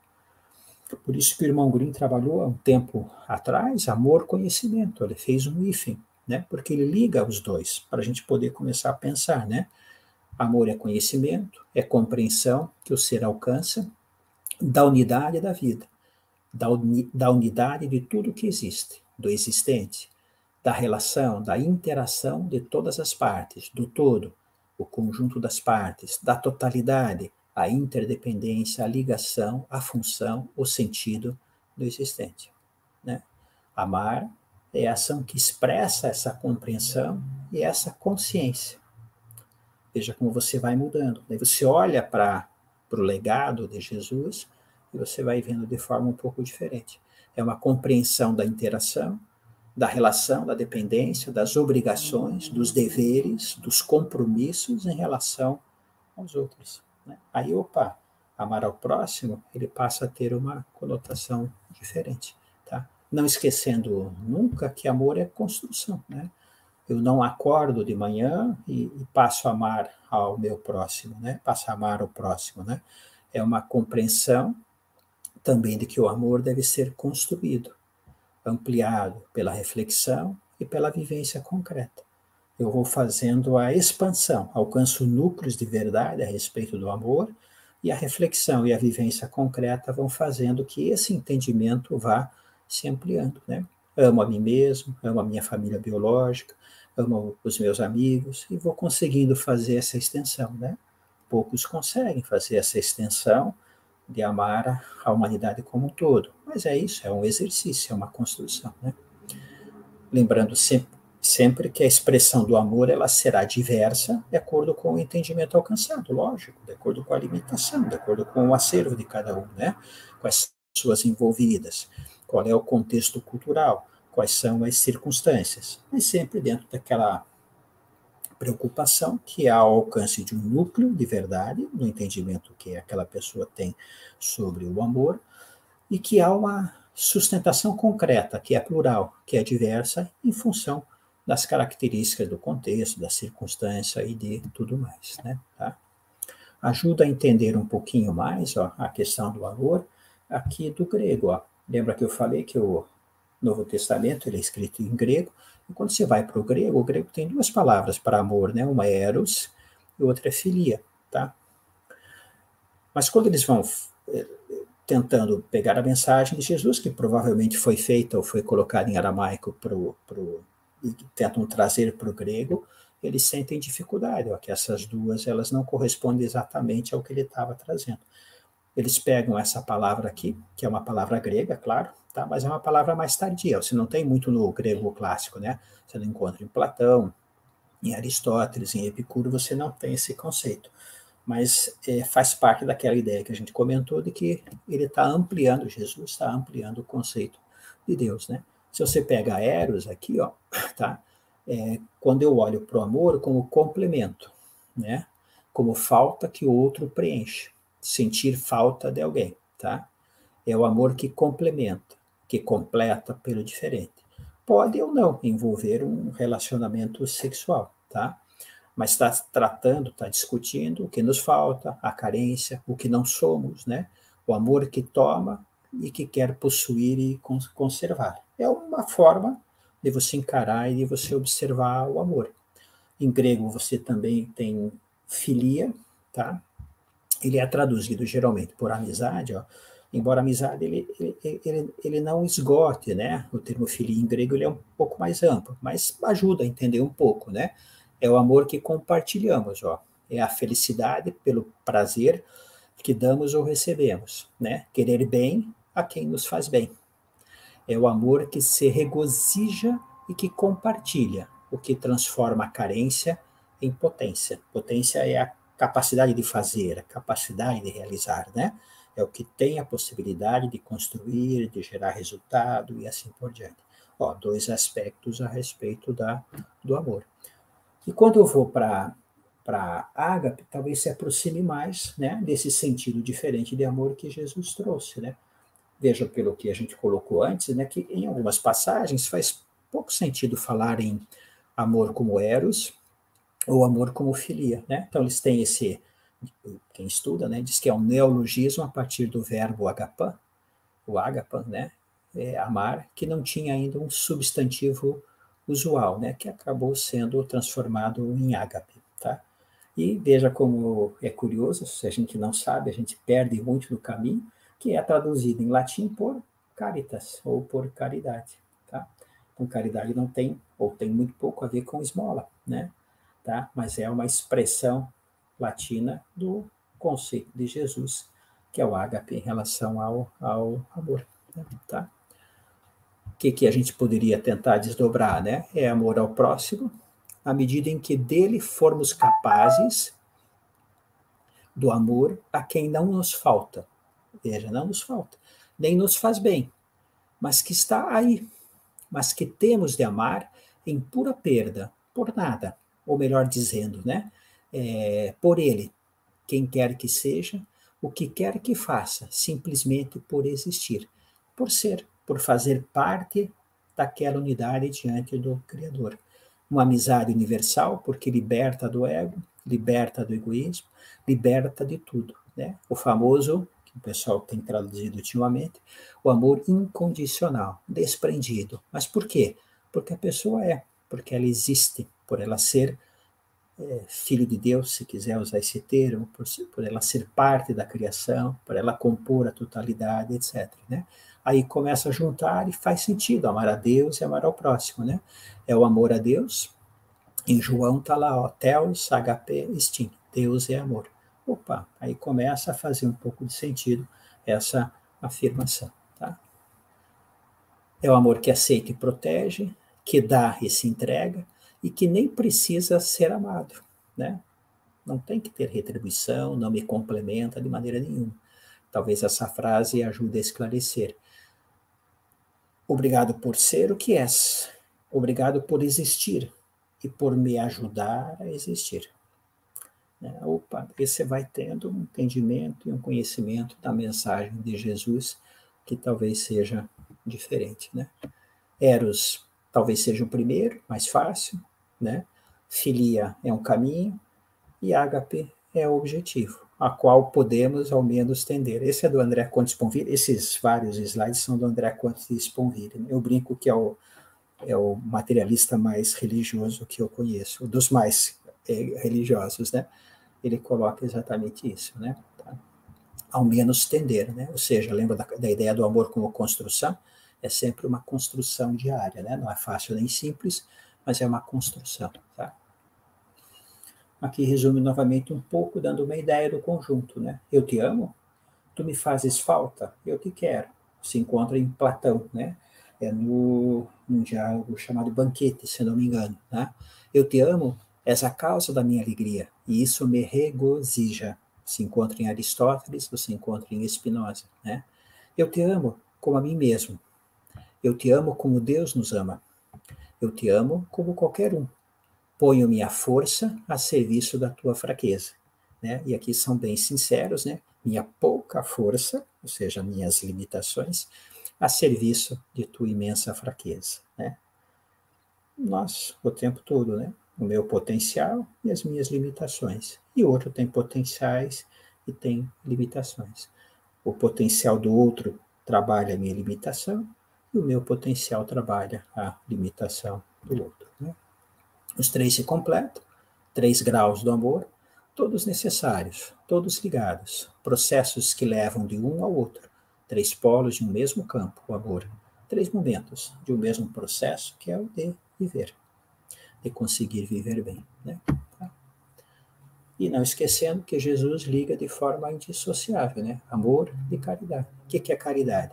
Por isso que o irmão Grimm trabalhou há um tempo atrás, amor-conhecimento. Ele fez um hífen, né? Porque ele liga os dois, para a gente poder começar a pensar, né? Amor é conhecimento, é compreensão que o ser alcança da unidade da vida, da unidade de tudo que existe, do existente, da relação, da interação de todas as partes, do todo, o conjunto das partes, da totalidade, a interdependência, a ligação, a função, o sentido do existente, né? Amar é a ação que expressa essa compreensão e essa consciência. Veja como você vai mudando. Daí você olha para o legado de Jesus e você vai vendo de forma um pouco diferente. É uma compreensão da interação, da relação, da dependência, das obrigações, dos deveres, dos compromissos em relação aos outros, né? Aí, opa, amar ao próximo, ele passa a ter uma conotação diferente, tá? Não esquecendo nunca que amor é construção, né? Eu não acordo de manhã e passo a amar ao meu próximo, né? Passo a amar ao próximo, né? É uma compreensão também de que o amor deve ser construído, ampliado pela reflexão e pela vivência concreta. Eu vou fazendo a expansão, alcanço núcleos de verdade a respeito do amor, e a reflexão e a vivência concreta vão fazendo que esse entendimento vá se ampliando, né? Amo a mim mesmo, amo a minha família biológica, amo os meus amigos, e vou conseguindo fazer essa extensão, né? Poucos conseguem fazer essa extensão de amar a humanidade como um todo, mas é isso, é um exercício, é uma construção, né? Lembrando sempre que a expressão do amor ela será diversa de acordo com o entendimento alcançado, lógico, de acordo com a limitação, de acordo com o acervo de cada um, né? Quais pessoas envolvidas, qual é o contexto cultural, quais são as circunstâncias, mas sempre dentro daquela preocupação que há ao alcance de um núcleo de verdade, no entendimento que aquela pessoa tem sobre o amor, e que há uma sustentação concreta, que é plural, que é diversa, em função das características do contexto, da circunstância e de tudo mais, né? Tá? Ajuda a entender um pouquinho mais, ó, a questão do amor aqui do grego, ó. Lembra que eu falei que o Novo Testamento ele é escrito em grego, e quando você vai para o grego tem duas palavras para amor, né? Uma é eros e outra é filia, tá? Mas quando eles vão tentando pegar a mensagem de Jesus, que provavelmente foi feita ou foi colocada em aramaico e tentam trazer para o grego, eles sentem dificuldade, ó, que essas duas elas não correspondem exatamente ao que ele estava trazendo. Eles pegam essa palavra aqui, que é uma palavra grega, claro, tá? Mas é uma palavra mais tardia, você não tem muito no grego clássico, né? Você não encontra em Platão, Em Aristóteles, em Epicuro, você não tem esse conceito. Mas faz parte daquela ideia que a gente comentou de que ele está ampliando, Jesus está ampliando o conceito de Deus, né? Se você pega Eros aqui, ó, tá? Quando eu olho para o amor como complemento, né? Como falta que o outro preenche, sentir falta de alguém, tá? É o amor que complementa, que completa pelo diferente. Pode ou não envolver um relacionamento sexual, tá? Mas está tratando, está discutindo o que nos falta, a carência, o que não somos, né? O amor que toma e que quer possuir e conservar. É uma forma de você encarar e de você observar o amor. Em grego você também tem filia, tá? Ele é traduzido geralmente por amizade, ó. Embora a amizade ele não esgote, né? O termo filia em grego ele é um pouco mais amplo, mas ajuda a entender um pouco, né? É o amor que compartilhamos, ó. É a felicidade pelo prazer que damos ou recebemos, né? Querer bem a quem nos faz bem. É o amor que se regozija e que compartilha, o que transforma a carência em potência. Potência é a capacidade de fazer, a capacidade de realizar, né? É o que tem a possibilidade de construir, de gerar resultado e assim por diante. Ó, dois aspectos a respeito do amor. E quando eu vou para ágape, talvez se aproxime mais, né, desse sentido diferente de amor que Jesus trouxe, né? Veja pelo que a gente colocou antes, né, que em algumas passagens faz pouco sentido falar em amor como eros ou amor como filia, né? Então eles têm esse, quem estuda, né, diz que é um neologismo a partir do verbo agapan, o agapan, né, amar, que não tinha ainda um substantivo usual, né, que acabou sendo transformado em ágape, tá? E veja como é curioso, se a gente não sabe, a gente perde muito no caminho, que é traduzido em latim por caritas, ou por caridade, tá? Então, caridade não tem, ou tem muito pouco a ver com esmola, né? Tá? Mas é uma expressão latina do conceito de Jesus, que é o ágape em relação ao amor, né? Tá? O que a gente poderia tentar desdobrar, né? É amor ao próximo, à medida em que dele formos capazes do amor a quem não nos falta. Veja, não nos falta, nem nos faz bem, mas que está aí, mas que temos de amar em pura perda, por nada, ou melhor dizendo, né? Por ele, quem quer que seja, o que quer que faça, simplesmente por existir, por ser, por fazer parte daquela unidade diante do Criador. Uma amizade universal, porque liberta do ego, liberta do egoísmo, liberta de tudo, né? O famoso, que o pessoal tem traduzido ultimamente, o amor incondicional, desprendido. Mas por quê? Porque a pessoa porque ela existe, por ela ser filho de Deus, se quiser usar esse termo, por ela ser parte da criação, por ela compor a totalidade, etc. Né? Aí começa a juntar e faz sentido amar a Deus e amar ao próximo. Né? É o amor a Deus. Em João está lá, ó, Theos, HP, Stim. Deus é amor. Opa, aí começa a fazer um pouco de sentido essa afirmação. Tá? É o amor que aceita e protege, que dá e se entrega, e que nem precisa ser amado, né? Não tem que ter retribuição, não me complementa de maneira nenhuma. Talvez essa frase ajude a esclarecer. Obrigado por ser o que és. Obrigado por existir e por me ajudar a existir. Opa, aí você vai tendo um entendimento e um conhecimento da mensagem de Jesus que talvez seja diferente, né? Eros talvez seja o primeiro, mais fácil, né? Filia é um caminho e ágape é o objetivo, a qual podemos ao menos tender. Esse é do André Conte Sponville, esses vários slides são do André Conte Sponville. Eu brinco que é o materialista mais religioso que eu conheço, dos mais religiosos, né? Ele coloca exatamente isso, né? Ao menos tender, né? Ou seja, lembra da ideia do amor como construção? É sempre uma construção diária, né? Não é fácil nem simples, mas é uma construção, tá? Aqui resume novamente um pouco, dando uma ideia do conjunto, né? Eu te amo, tu me fazes falta, eu te quero. Se encontra em Platão, né? É num diálogo chamado Banquete, se não me engano, né? Eu te amo És a causa da minha alegria, e isso me regozija. Se encontra em Aristóteles, você encontra em Spinoza, né? Eu te amo como a mim mesmo. Eu te amo como Deus nos ama. Eu te amo como qualquer um. Ponho minha força a serviço da tua fraqueza, né? E aqui são bem sinceros, né? Minha pouca força, ou seja, minhas limitações, a serviço de tua imensa fraqueza, né? Nós, o tempo todo, né? O meu potencial e as minhas limitações. E o outro tem potenciais e tem limitações. O potencial do outro trabalha a minha limitação e o meu potencial trabalha a limitação do outro, né? Os três se completam, 3 graus do amor, todos necessários, todos ligados, processos que levam de um ao outro, 3 polos de um mesmo campo, o amor, 3 momentos de um mesmo processo, que é o de viver, de conseguir viver bem, né? E não esquecendo que Jesus liga de forma indissociável, né? Amor e caridade. O que é caridade?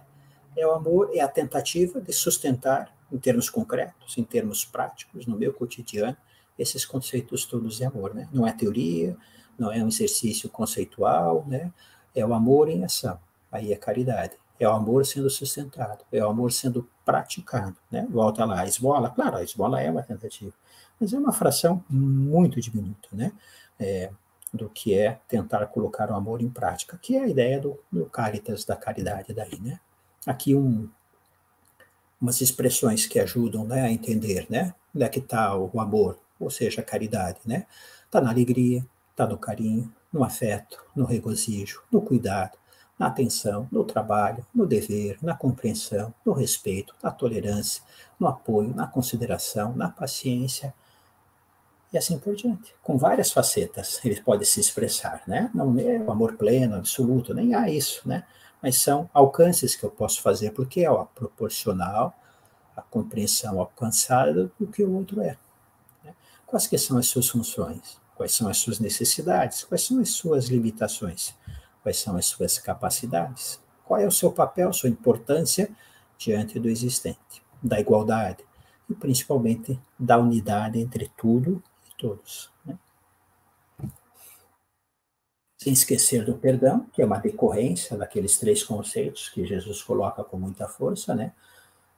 É o amor, é a tentativa de sustentar, em termos concretos, em termos práticos, no meu cotidiano, esses conceitos todos de amor, né? Não é teoria, não é um exercício conceitual, né? É o amor em ação. Aí é caridade. É o amor sendo sustentado, é o amor sendo praticado, né? Volta lá, a esmola, claro, a esmola é uma tentativa, mas é uma fração muito diminuta, né? Do que é tentar colocar o amor em prática, que é a ideia do Caritas, da caridade daí, né? Aqui umas expressões que ajudam, né, a entender, né? Onde é que está o amor, ou seja, a caridade, né? Está na alegria, está no carinho, no afeto, no regozijo, no cuidado, na atenção, no trabalho, no dever, na compreensão, no respeito, na tolerância, no apoio, na consideração, na paciência, e assim por diante. Com várias facetas ele pode se expressar, né? Não é o amor pleno, absoluto, nem há isso, né? Mas são alcances que eu posso fazer, porque é proporcional à compreensão alcançada do que o outro é, né? Quais que são as suas funções? Quais são as suas necessidades? Quais são as suas limitações? Quais são as suas capacidades? Qual é o seu papel, sua importância diante do existente? Da igualdade e principalmente da unidade entre tudo todos, né? Sem esquecer do perdão, que é uma decorrência daqueles 3 conceitos que Jesus coloca com muita força, né?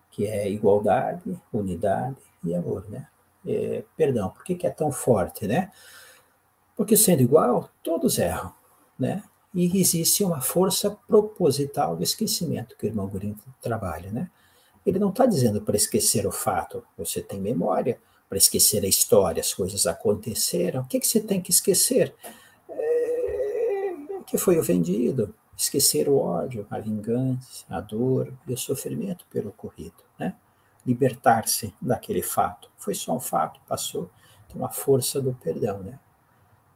Que é igualdade, unidade e amor, né? Perdão, por que é tão forte, né? Porque sendo igual, todos erram, né? E existe uma força proposital do esquecimento que o irmão Gurim trabalha, né? Ele não está dizendo para esquecer o fato, você tem memória, para esquecer a história, as coisas aconteceram. O que você tem que esquecer? Que foi o vendido, esquecer o ódio, a vingança, a dor e o sofrimento pelo ocorrido, né? Libertar-se daquele fato. Foi só um fato, passou. Então, a força do perdão, né?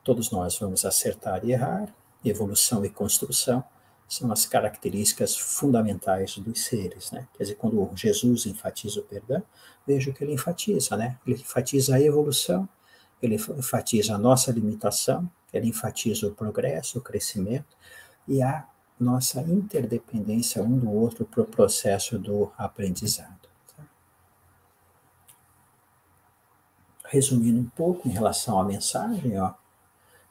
Todos nós vamos acertar e errar, evolução e construção são as características fundamentais dos seres, né? Quer dizer, quando Jesus enfatiza o perdão, veja o que ele enfatiza, né? Ele enfatiza a evolução, ele enfatiza a nossa limitação, ele enfatiza o progresso, o crescimento e a nossa interdependência um do outro para o processo do aprendizado. Resumindo um pouco em relação à mensagem, ó,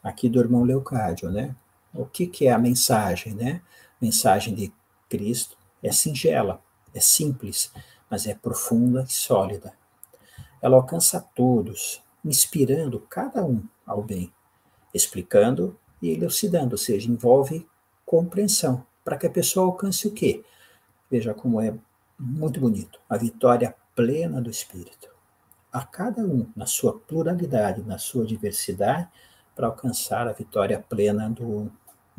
aqui do irmão Leocádio, né? O que é a mensagem, né? Mensagem de Cristo é singela, é simples, mas é profunda e sólida. Ela alcança todos, inspirando cada um ao bem, explicando e elucidando, ou seja, envolve compreensão, para que a pessoa alcance o quê? Veja como é muito bonito, a vitória plena do Espírito. A cada um, na sua pluralidade, na sua diversidade, para alcançar a vitória plena do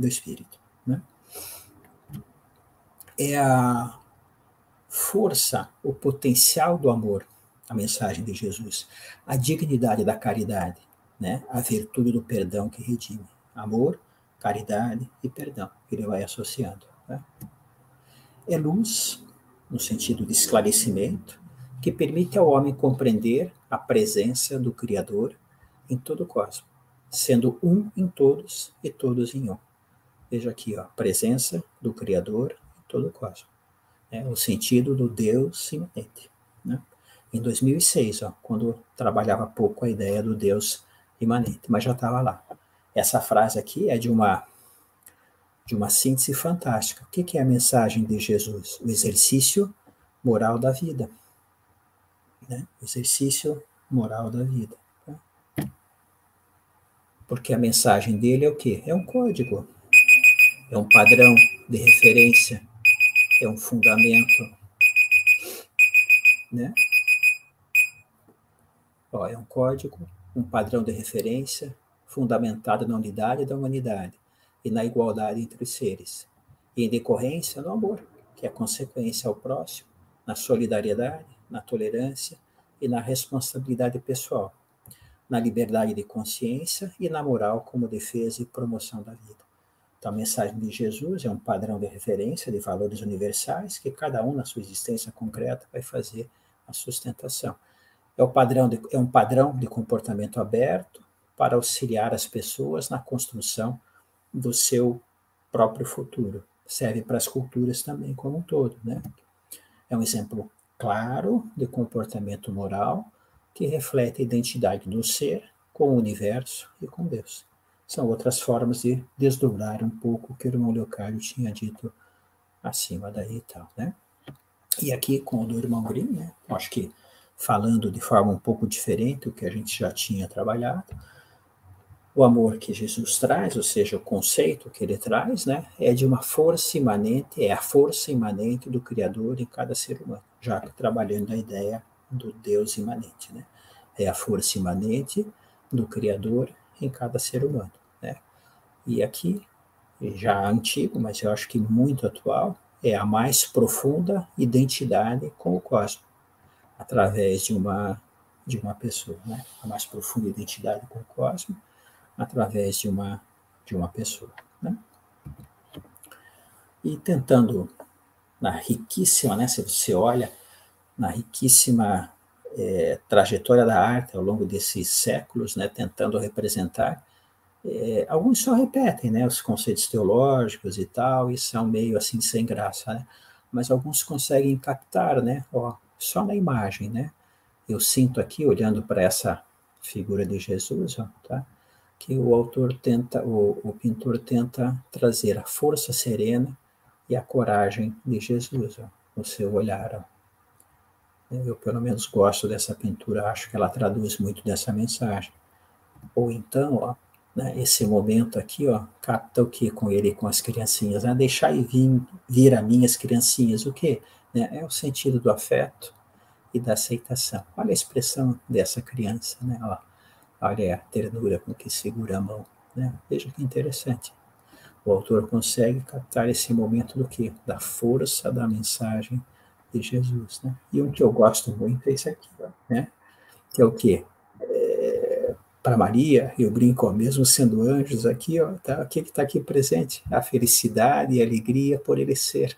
Espírito, né? É a força, o potencial do amor, a mensagem de Jesus, a dignidade da caridade, né? A virtude do perdão que redime. Amor, caridade e perdão, que ele vai associando, né? É luz, no sentido de esclarecimento, que permite ao homem compreender a presença do Criador em todo o cosmos, sendo um em todos e todos em um. Veja aqui, ó, a presença do Criador em todo o cosmos. O sentido do Deus imanente, né? Em 2006, ó, quando eu trabalhava pouco a ideia do Deus imanente, mas já estava lá. Essa frase aqui é de uma síntese fantástica. O que é a mensagem de Jesus? O exercício moral da vida. Né? O exercício moral da vida. Tá? Porque a mensagem dele é o quê? É um código, é um padrão de referência, é um fundamento, né? Ó, é um código, um padrão de referência fundamentado na unidade da humanidade e na igualdade entre os seres. E em decorrência no amor, que é consequência ao próximo, na solidariedade, na tolerância e na responsabilidade pessoal, na liberdade de consciência e na moral como defesa e promoção da vida. Então, a mensagem de Jesus é um padrão de referência de valores universais que cada um, na sua existência concreta, vai fazer a sustentação. É um padrão de comportamento aberto para auxiliar as pessoas na construção do seu próprio futuro. Serve para as culturas também como um todo, né? É um exemplo claro de comportamento moral que reflete a identidade do ser com o universo e com Deus. São outras formas de desdobrar um pouco o que o irmão Leocádio tinha dito acima daí e tal, né? E aqui com o do irmão Grimm, né? Acho que falando de forma um pouco diferente do que a gente já tinha trabalhado, o amor que Jesus traz, ou seja, o conceito que ele traz, né, é de uma força imanente, é a força imanente do Criador em cada ser humano, já que trabalhando a ideia do Deus imanente, né? É a força imanente do Criador em cada ser humano, né? E aqui, já antigo, mas eu acho que muito atual, é a mais profunda identidade com o cosmos, através de uma pessoa, né? A mais profunda identidade com o cosmos, através de uma pessoa, né? E tentando, na riquíssima, né? Se você olha, na riquíssima trajetória da arte ao longo desses séculos, né? Tentando representar, alguns só repetem, né? Os conceitos teológicos e tal, e são meio assim sem graça, né? Mas alguns conseguem captar, né? Ó, só na imagem, né? Eu sinto aqui, olhando para essa figura de Jesus, ó, tá? Que o autor tenta, o pintor tenta trazer a força serena e a coragem de Jesus, ó, no seu olhar. Ó. Eu, pelo menos, gosto dessa pintura, acho que ela traduz muito dessa mensagem. Ou então, ó, né, esse momento aqui, ó, capta o que com ele e com as criancinhas? Né? Deixar vir a mim as criancinhas, o quê? Né? É o sentido do afeto e da aceitação. Olha a expressão dessa criança, né? Ó, olha a ternura com que segura a mão, né? Veja que interessante. O autor consegue captar esse momento do quê? Da força da mensagem de Jesus, né? E um que eu gosto muito é esse aqui, né? Que é o quê? Para Maria, eu brinco, ó, mesmo sendo anjos aqui, ó, tá, o que está aqui presente? A felicidade e a alegria por ele ser,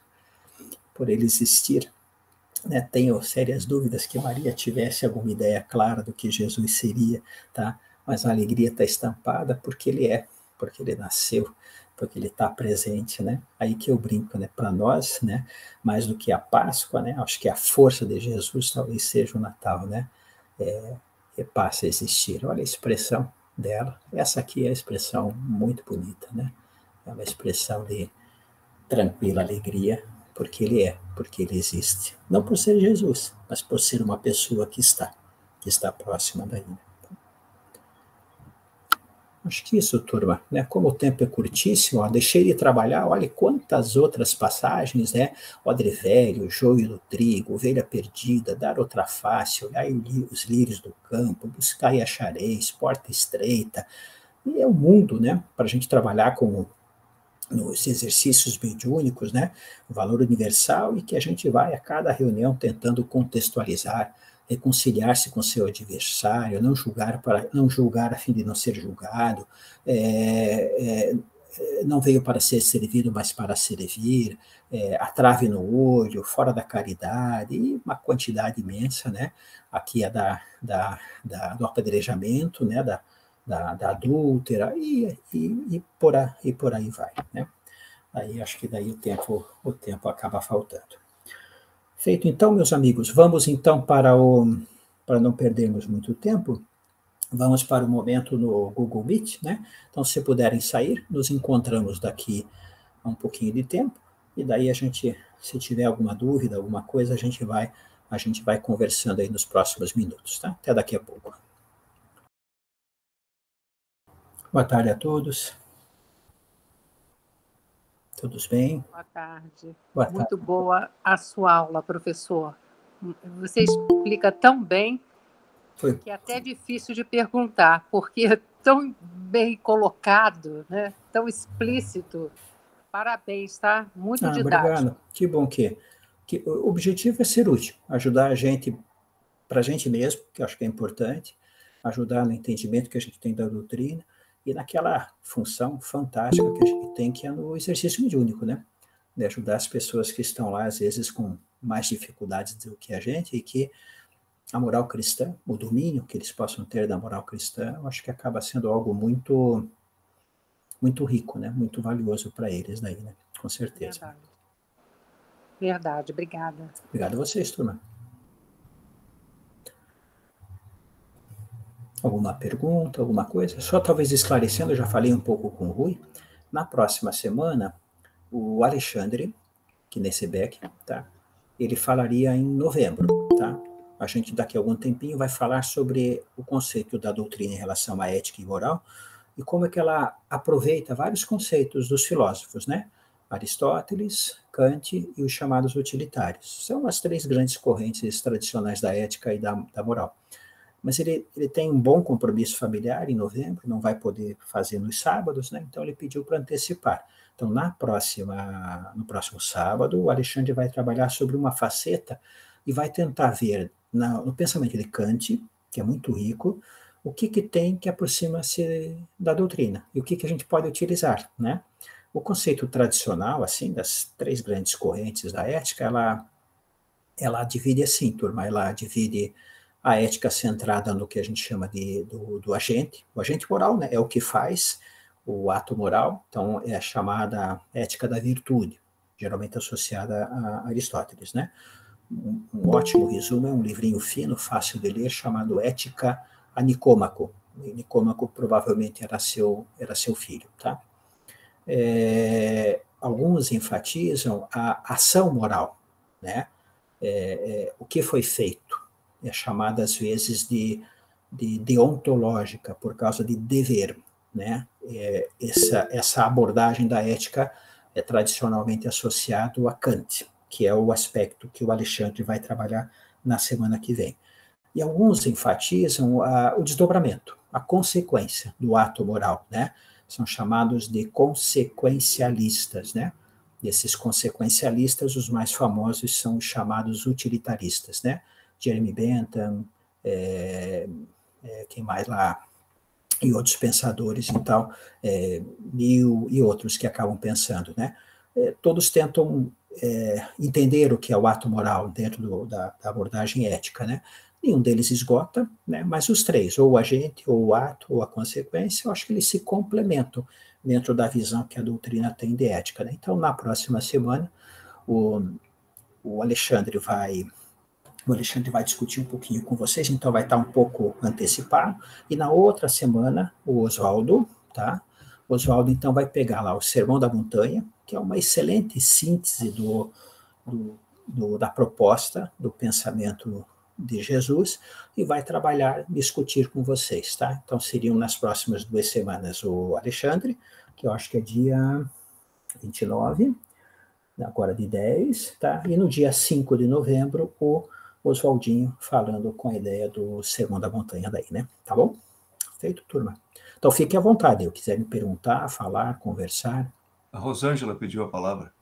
por ele existir. Né? Tenho sérias dúvidas que Maria tivesse alguma ideia clara do que Jesus seria, tá? Mas a alegria está estampada porque ele é, porque ele nasceu, porque ele está presente, né? Aí que eu brinco, né? Para nós, né? Mais do que a Páscoa, né? Acho que a força de Jesus talvez seja o Natal, né? Que passa a existir. Olha a expressão dela. Essa aqui é a expressão muito bonita, né? É uma expressão de tranquila alegria, porque ele existe. Não por ser Jesus, mas por ser uma pessoa que está próxima daí. Acho que isso, turma, né? Como o tempo é curtíssimo, ó, deixei de trabalhar, olha quantas outras passagens, né? Odre Velho, Joio do Trigo, Ovelha Perdida, Dar Outra Face, Olhai os lírios do campo, Buscar e Achareis, Porta Estreita, e é o mundo, né? Para a gente trabalhar com nos exercícios mediúnicos, né, o valor universal, e que a gente vai a cada reunião tentando contextualizar, reconciliar-se com seu adversário, não julgar a fim de não ser julgado, não veio para ser servido, mas para servir, a trave no olho, fora da caridade, e uma quantidade imensa, né, aqui é do apedrejamento, né, da adúltera, e por aí vai, né? Aí acho que daí o tempo acaba faltando. Feito então, meus amigos, vamos então para não perdermos muito tempo, vamos para o momento no Google Meet, né? Então, se puderem sair, nos encontramos daqui a um pouquinho de tempo, e daí a gente, se tiver alguma dúvida, alguma coisa, a gente vai conversando aí nos próximos minutos, tá? Até daqui a pouco. Boa tarde a todos. Todos bem? Boa tarde. Boa tarde. Muito boa a sua aula, professor. Você explica tão bem que é até difícil de perguntar, porque é tão bem colocado, né? Tão explícito. Parabéns, tá? Muito didático. Obrigado. Que bom que o objetivo é ser útil, ajudar a gente, para a gente mesmo, que eu acho que é importante, ajudar no entendimento que a gente tem da doutrina, e naquela função fantástica que a gente tem, que é no exercício mediúnico, né? De ajudar as pessoas que estão lá, às vezes, com mais dificuldades do que a gente, e que a moral cristã, o domínio que eles possam ter da moral cristã, eu acho que acaba sendo algo muito, muito rico, né? Muito valioso para eles daí, né? Com certeza. Verdade, obrigada. Obrigado a vocês, turma. Alguma pergunta, alguma coisa? Só talvez esclarecendo, eu já falei um pouco com o Rui. Na próxima semana, o Alexandre Knessebeck, tá? Ele falaria em novembro, tá? A gente daqui a algum tempinho vai falar sobre o conceito da doutrina em relação à ética e moral e como é que ela aproveita vários conceitos dos filósofos, né? Aristóteles, Kant e os chamados utilitários. São as três grandes correntes tradicionais da ética e da moral. Mas ele tem um bom compromisso familiar em novembro, não vai poder fazer nos sábados, né? Então ele pediu para antecipar. Então, no próximo sábado, o Alexandre vai trabalhar sobre uma faceta e vai tentar ver no pensamento de Kant, que é muito rico, o que tem que aproxima-se da doutrina e o que a gente pode utilizar, né? O conceito tradicional, assim, das três grandes correntes da ética, ela divide assim, turma, ela divide a ética centrada no que a gente chama do agente, o agente moral, né, é o que faz o ato moral, então é a chamada ética da virtude, geralmente associada a Aristóteles, né. Um ótimo resumo é um livrinho fino, fácil de ler, chamado Ética a Nicômaco. Nicômaco provavelmente era seu filho, tá? Alguns enfatizam a ação moral, né? O que foi feito, é chamada às vezes de deontológica, por causa de dever, né? Essa abordagem da ética é tradicionalmente associado a Kant, que é o aspecto que o Alexandre vai trabalhar na semana que vem. E alguns enfatizam o desdobramento, a consequência do ato moral, né? São chamados de consequencialistas, né? E esses consequencialistas, os mais famosos são os chamados utilitaristas, né? Jeremy Bentham, quem mais lá, e outros pensadores e tal, Mill e outros que acabam pensando, né? Todos tentam entender o que é o ato moral dentro da abordagem ética, né? Nenhum deles esgota, né? Mas os três, ou o agente, ou o ato, ou a consequência, eu acho que eles se complementam dentro da visão que a doutrina tem de ética, né? Então, na próxima semana, o Alexandre vai discutir um pouquinho com vocês, então vai estar um pouco antecipado, e na outra semana, o Oswaldo, tá? O Oswaldo, então, vai pegar lá o Sermão da Montanha, que é uma excelente síntese da proposta do pensamento de Jesus, e vai discutir com vocês, tá? Então, seriam nas próximas 2 semanas o Alexandre, que eu acho que é dia 29, agora de 10, tá? E no dia 5 de novembro, o Oswaldinho falando com a ideia do Sermão da Montanha daí, né? Tá bom? Feito, turma. Então, fique à vontade, se quiser me perguntar, falar, conversar. A Rosângela pediu a palavra.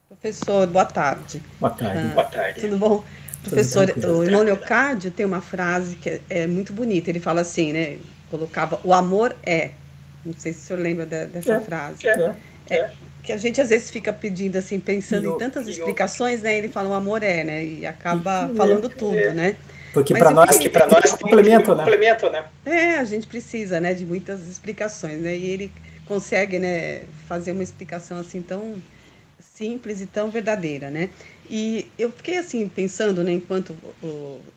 Professor, boa tarde. Boa tarde. Boa tarde. Tudo bom? Professor, o irmão Leocádio tem uma frase que é muito bonita. Ele fala assim, né? Colocava, o amor é. Não sei se o senhor lembra dessa frase. Que a gente às vezes fica pedindo assim, pensando em tantas explicações, né? Ele fala, o amor é, né? E acaba falando tudo, né? Porque para nós tem complemento, né? A gente precisa, né, de muitas explicações, né? E ele consegue, né, fazer uma explicação assim tão simples e tão verdadeira, né? E eu fiquei assim, pensando, né, enquanto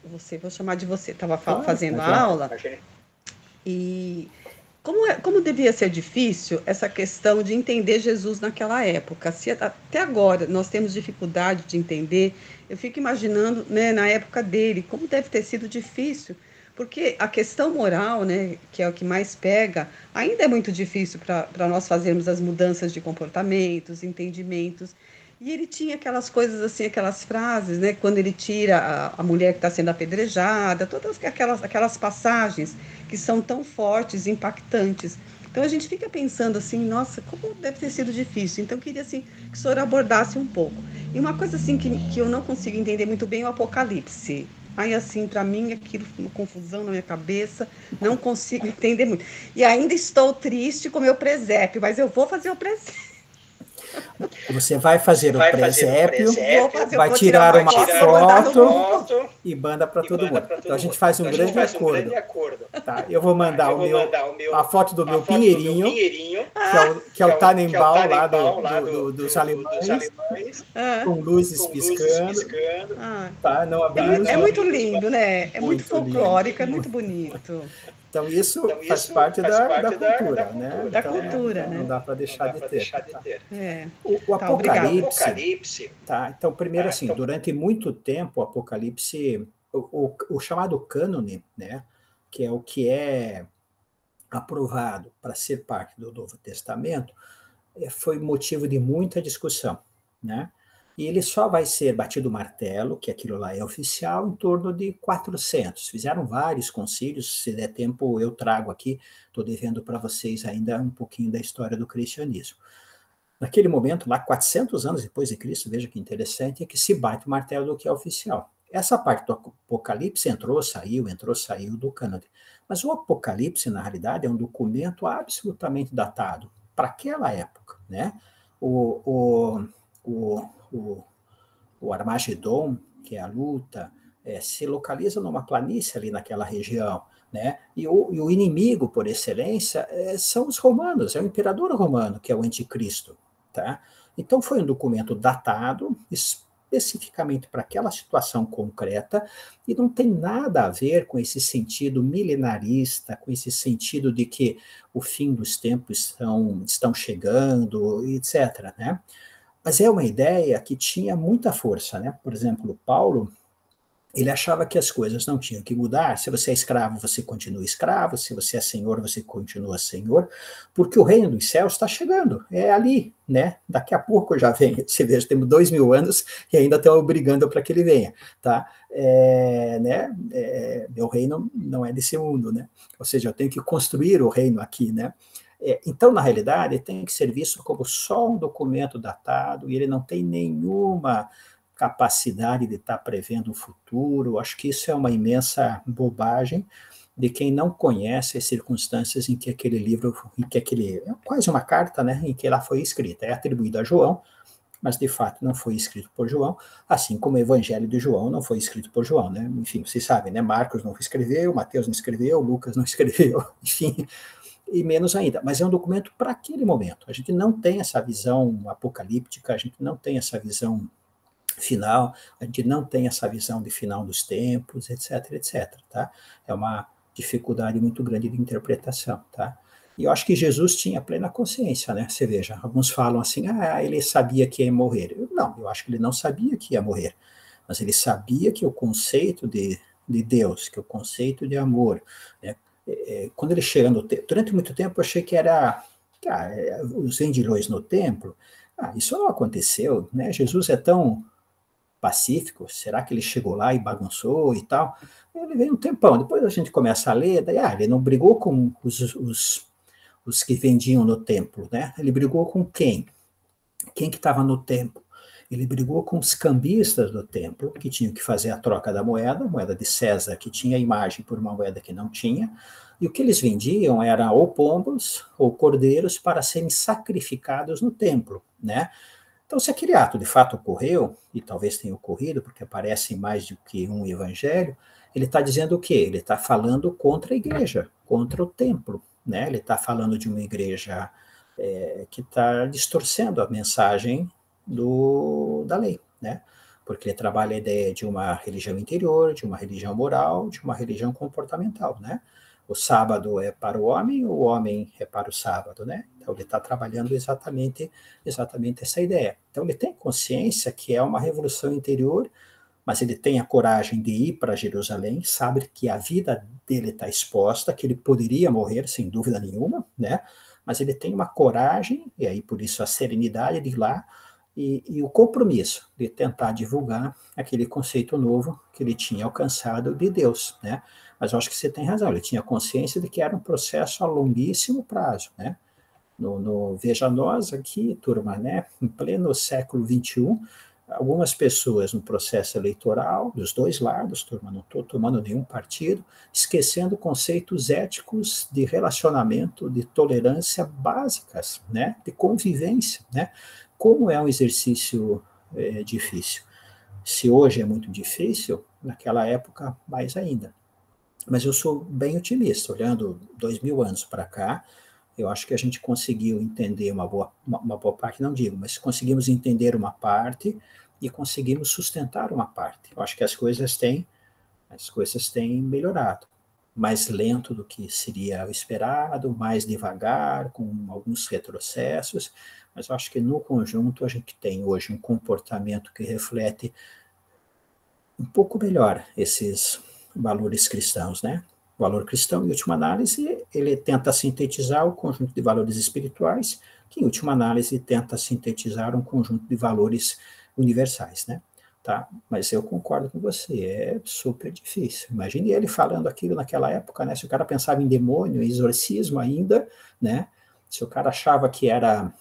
você, vou chamar de você, estava fazendo a aula, e como devia ser difícil essa questão de entender Jesus naquela época. Se até agora nós temos dificuldade de entender, eu fico imaginando, né, na época dele, como deve ter sido difícil, porque a questão moral, né, que é o que mais pega, ainda é muito difícil para nós fazermos as mudanças de comportamentos, entendimentos. E ele tinha aquelas coisas assim, aquelas frases, né? Quando ele tira a mulher que está sendo apedrejada, todas aquelas passagens que são tão fortes, impactantes. Então a gente fica pensando assim, nossa, como deve ter sido difícil. Então eu queria assim que o senhor abordasse um pouco. E uma coisa assim que eu não consigo entender muito bem é o Apocalipse. Aí assim, para mim, aquilo foi uma confusão na minha cabeça, não consigo entender muito. E ainda estou triste com o meu presépio, mas eu vou fazer o presépio. Você vai fazer o presépio, vai tirar uma foto e manda para todo mundo. Então a gente faz um grande acordo. Tá? Eu vou mandar a foto do meu pinheirinho, que é o Tannenbaum lá dos alemães, com luzes piscando. Tá? Não abrimos. É muito lindo, né? É muito folclórico, é muito bonito. Então, isso faz parte da cultura, né? Da cultura, né? Não dá para deixar de ter. Tá? É. O Apocalipse. Tá? Então, primeiro, assim, durante muito tempo, o Apocalipse, o chamado cânone, né? Que é o que é aprovado para ser parte do Novo Testamento, foi motivo de muita discussão, né? E ele só vai ser batido o martelo, que aquilo lá é oficial, em torno de 400. Fizeram vários concílios, se der tempo eu trago aqui, estou devendo para vocês ainda um pouquinho da história do cristianismo. Naquele momento, lá 400 anos depois de Cristo, veja que interessante, é que se bate o martelo do que é oficial. Essa parte do Apocalipse entrou, saiu do cânone. Mas o Apocalipse, na realidade, é um documento absolutamente datado para aquela época, né? O Armagedon, que é a luta, se localiza numa planície ali naquela região, né? E o inimigo, por excelência, são os romanos, é o imperador romano, que é o anticristo, tá? Então foi um documento datado, especificamente para aquela situação concreta, e não tem nada a ver com esse sentido milenarista, com esse sentido de que o fim dos tempos estão chegando, etc., né? Mas é uma ideia que tinha muita força, né? Por exemplo, Paulo, ele achava que as coisas não tinham que mudar. Se você é escravo, você continua escravo. Se você é senhor, você continua senhor. Porque o reino dos céus está chegando. É ali, né? Daqui a pouco já vem. Você veja, temos 2000 anos e ainda estão obrigando para que ele venha, tá? Meu reino não é desse mundo, né? Ou seja, eu tenho que construir o reino aqui, né? Então, na realidade, tem que ser visto como só um documento datado, e ele não tem nenhuma capacidade de estar prevendo o futuro. Acho que isso é uma imensa bobagem de quem não conhece as circunstâncias em que aquele livro, é quase uma carta, né, em que ela foi escrita. É atribuído a João, mas de fato não foi escrito por João, assim como o Evangelho de João não foi escrito por João, né? Enfim, vocês sabem, né? Marcos não escreveu, Mateus não escreveu, Lucas não escreveu, enfim, e menos ainda, mas é um documento para aquele momento. A gente não tem essa visão apocalíptica, a gente não tem essa visão final, a gente não tem essa visão de final dos tempos, etc, etc, tá? É uma dificuldade muito grande de interpretação, tá? E eu acho que Jesus tinha plena consciência, né? Você veja, alguns falam assim, ele sabia que ia morrer. Não, eu acho que ele não sabia que ia morrer, mas ele sabia que o conceito de Deus, que o conceito de amor, né? Quando ele chega no templo, durante muito tempo eu achei que era os vendilhões no templo. Isso não aconteceu, né? Jesus é tão pacífico, será que ele chegou lá e bagunçou e tal? Ele veio um tempão, depois a gente começa a ler, daí, ele não brigou com os que vendiam no templo, né? Ele brigou com quem? Quem que estava no templo? Ele brigou com os cambistas do templo, que tinham que fazer a troca da moeda de César, que tinha imagem por uma moeda que não tinha, e o que eles vendiam era ou pombos ou cordeiros para serem sacrificados no templo, né? Então, se aquele ato de fato ocorreu, e talvez tenha ocorrido, porque aparece em mais do que um evangelho, ele está dizendo o quê? Ele está falando contra a igreja, contra o templo, né? Ele está falando de uma igreja que está distorcendo a mensagem da lei, né? porque ele trabalha a ideia de uma religião interior, de uma religião moral, de uma religião comportamental, né? O sábado é para o homem é para o sábado, né? Então, ele está trabalhando exatamente essa ideia. Então, ele tem consciência que é uma revolução interior, mas ele tem a coragem de ir para Jerusalém, sabe que a vida dele está exposta, que ele poderia morrer, sem dúvida nenhuma, né? Mas ele tem uma coragem, e aí por isso a serenidade de ir lá, e o compromisso de tentar divulgar aquele conceito novo que ele tinha alcançado de Deus, né? Mas eu acho que você tem razão, ele tinha consciência de que era um processo a longuíssimo prazo, né? Veja nós aqui, turma, né? Em pleno século XXI, algumas pessoas no processo eleitoral, dos dois lados, turma, não estou tomando nenhum partido, esquecendo conceitos éticos de relacionamento, de tolerância básicas, né? De convivência, né? Como é um exercício difícil. Se hoje é muito difícil, naquela época mais ainda. Mas eu sou bem otimista, olhando 2000 anos para cá, eu acho que a gente conseguiu entender uma boa parte, não digo, mas conseguimos entender uma parte e conseguimos sustentar uma parte. Eu acho que as coisas têm melhorado. Mais lento do que seria o esperado, mais devagar, com alguns retrocessos, mas eu acho que no conjunto a gente tem hoje um comportamento que reflete um pouco melhor esses valores cristãos, né? O valor cristão, em última análise, ele tenta sintetizar o conjunto de valores espirituais, que, em última análise, tenta sintetizar um conjunto de valores universais, né? Tá? Mas eu concordo com você, é super difícil. Imagine ele falando aquilo naquela época, né? Se o cara pensava em demônio, em exorcismo ainda, né? Se o cara achava que era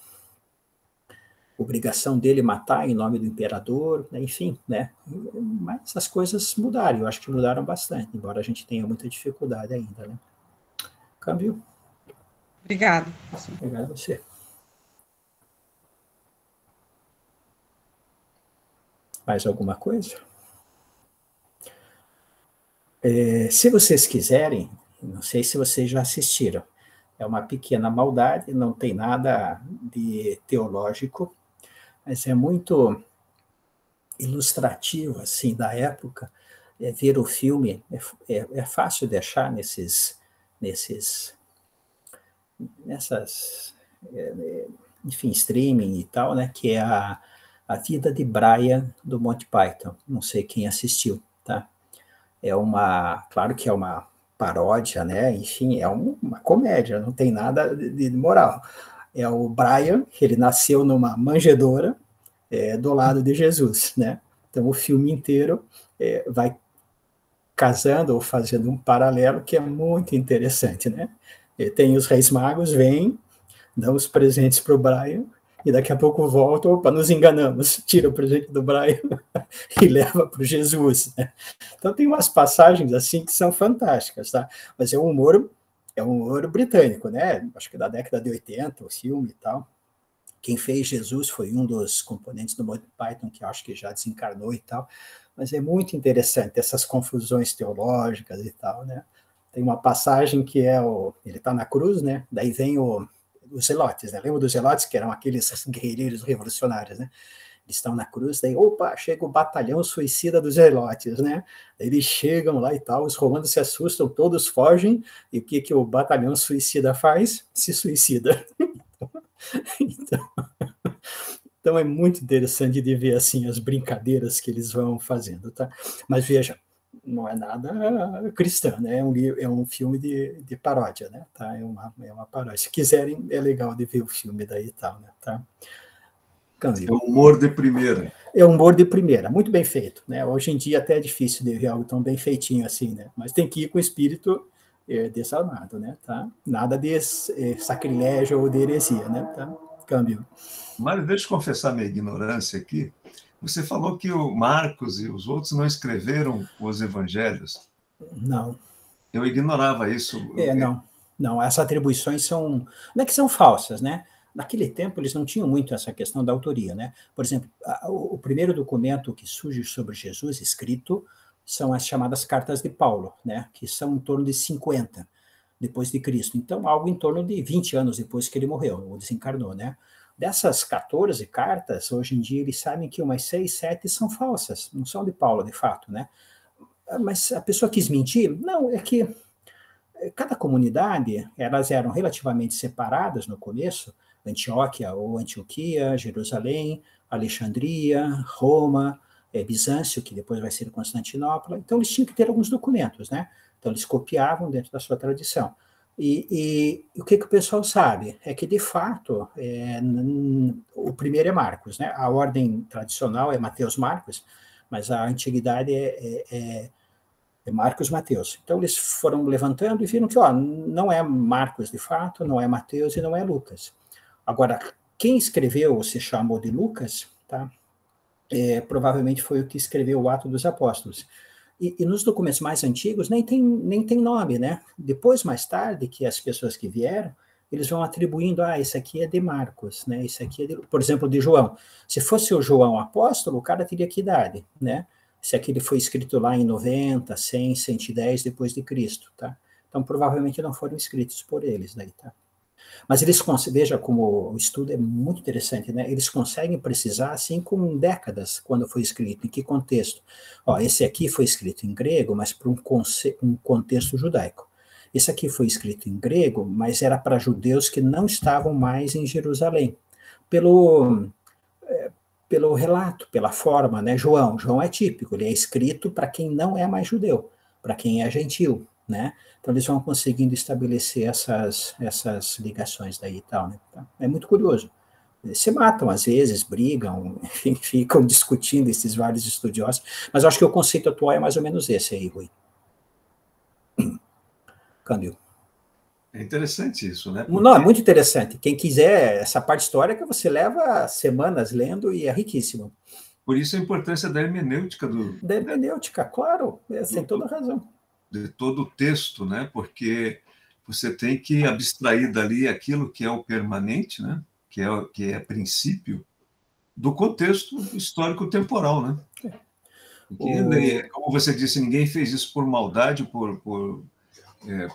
obrigação dele matar em nome do imperador, né? Enfim, né? Mas as coisas mudaram, eu acho que mudaram bastante, embora a gente tenha muita dificuldade ainda, né? Câmbio. Obrigada. Obrigado a você. Mais alguma coisa? Se vocês quiserem, não sei se vocês já assistiram, é uma pequena maldade, não tem nada de teológico, mas é muito ilustrativo, assim, da época, ver o filme, é fácil de achar nessas, enfim, streaming e tal, né, que é a Vida de Brian, do Monty Python, não sei quem assistiu, tá? Claro que é uma paródia, né, enfim, é uma comédia, não tem nada de moral. É o Brian, ele nasceu numa manjedoura, do lado de Jesus, né? Então, o filme inteiro vai casando ou fazendo um paralelo que é muito interessante, né? Tem os reis magos, vêm, dão os presentes para o Brian, e daqui a pouco voltam, opa, nos enganamos, tira o presente do Brian e leva para o Jesus, né? Então, tem umas passagens assim que são fantásticas, tá? Mas é um humor britânico, né? Acho que da década de 80, o filme e tal. Quem fez Jesus foi um dos componentes do Monty Python, que eu acho que já desencarnou e tal, mas é muito interessante essas confusões teológicas e tal, né? Tem uma passagem que ele está na cruz, né? Daí vem os zelotes, né? Lembra dos zelotes, que eram aqueles guerreiros revolucionários, né? Eles estão na cruz, daí, opa, chega o batalhão suicida dos zelotes, né? Daí eles chegam lá e tal, os romanos se assustam, todos fogem, e o que o batalhão suicida faz? Se suicida. Então é muito interessante de ver assim as brincadeiras que eles vão fazendo, tá? Mas veja, não é nada cristão, né? É um filme de paródia, né? Tá? É uma paródia. Se quiserem, é legal de ver o filme daí e tal, né? Tá? É um humor de primeira. É um humor de primeira, muito bem feito, né? Hoje em dia até é difícil de ver algo tão bem feitinho assim, né? Mas tem que ir com o espírito desarmado, né? Tá? Nada de sacrilégio ou de heresia, né? Tá? Câmbio. Mário, deixa eu confessar minha ignorância aqui. Você falou que o Marcos e os outros não escreveram os evangelhos. Não. Eu ignorava isso. Não, essas atribuições não é que são falsas, né? Naquele tempo eles não tinham muito essa questão da autoria, né? Por exemplo, o primeiro documento que surge sobre Jesus escrito são as chamadas cartas de Paulo, né? Que são em torno de 50 depois de Cristo. Então, algo em torno de 20 anos depois que ele morreu, ou desencarnou, né? Dessas 14 cartas, hoje em dia eles sabem que umas 6, 7 são falsas, não são de Paulo, de fato, né? Mas a pessoa quis mentir? Não, é que cada comunidade, elas eram relativamente separadas no começo, Antioquia ou Antioquia, Jerusalém, Alexandria, Roma, Bizâncio, que depois vai ser Constantinopla. Então, eles tinham que ter alguns documentos, né? Então, eles copiavam dentro da sua tradição. E o que o pessoal sabe? É que, de fato, o primeiro é Marcos, né? A ordem tradicional é Mateus-Marcos, mas a antiguidade é Marcos-Mateus. Então, eles foram levantando e viram que não é Marcos, de fato, não é Mateus e não é Lucas. Agora, quem escreveu, ou se chamou de Lucas, tá? Provavelmente foi o que escreveu o Ato dos Apóstolos. E nos documentos mais antigos nem tem nome, né? Depois, mais tarde, que as pessoas que vieram, eles vão atribuindo, esse aqui é de Marcos, né? Esse aqui é, por exemplo, de João. Se fosse o João apóstolo, o cara teria que idade, né? Se aquele foi escrito lá em 90, 100, 110 depois de Cristo, tá? Então, provavelmente não foram escritos por eles daí, tá? Mas eles veja como o estudo é muito interessante, né? Eles conseguem precisar, assim, com décadas, quando foi escrito, em que contexto. Esse aqui foi escrito em grego, mas para um contexto judaico. Esse aqui foi escrito em grego, mas era para judeus que não estavam mais em Jerusalém. Pelo relato, pela forma, né? João é típico, ele é escrito para quem não é mais judeu, para quem é gentil, né? Então, eles vão conseguindo estabelecer essas ligações daí e tal, né? É muito curioso. Eles se matam, às vezes, brigam, enfim, ficam discutindo esses vários estudiosos, mas eu acho que o conceito atual é mais ou menos esse aí, Rui. Câmbio. É interessante isso, né? Porque... Não, é muito interessante. Quem quiser, essa parte histórica, você leva semanas lendo e é riquíssimo. Por isso a importância da hermenêutica. Da hermenêutica, claro, tem toda a razão. De todo o texto, né? Porque você tem que abstrair dali aquilo que é o permanente, né? Que é princípio, do contexto histórico-temporal, né? Porque, como você disse, ninguém fez isso por maldade, por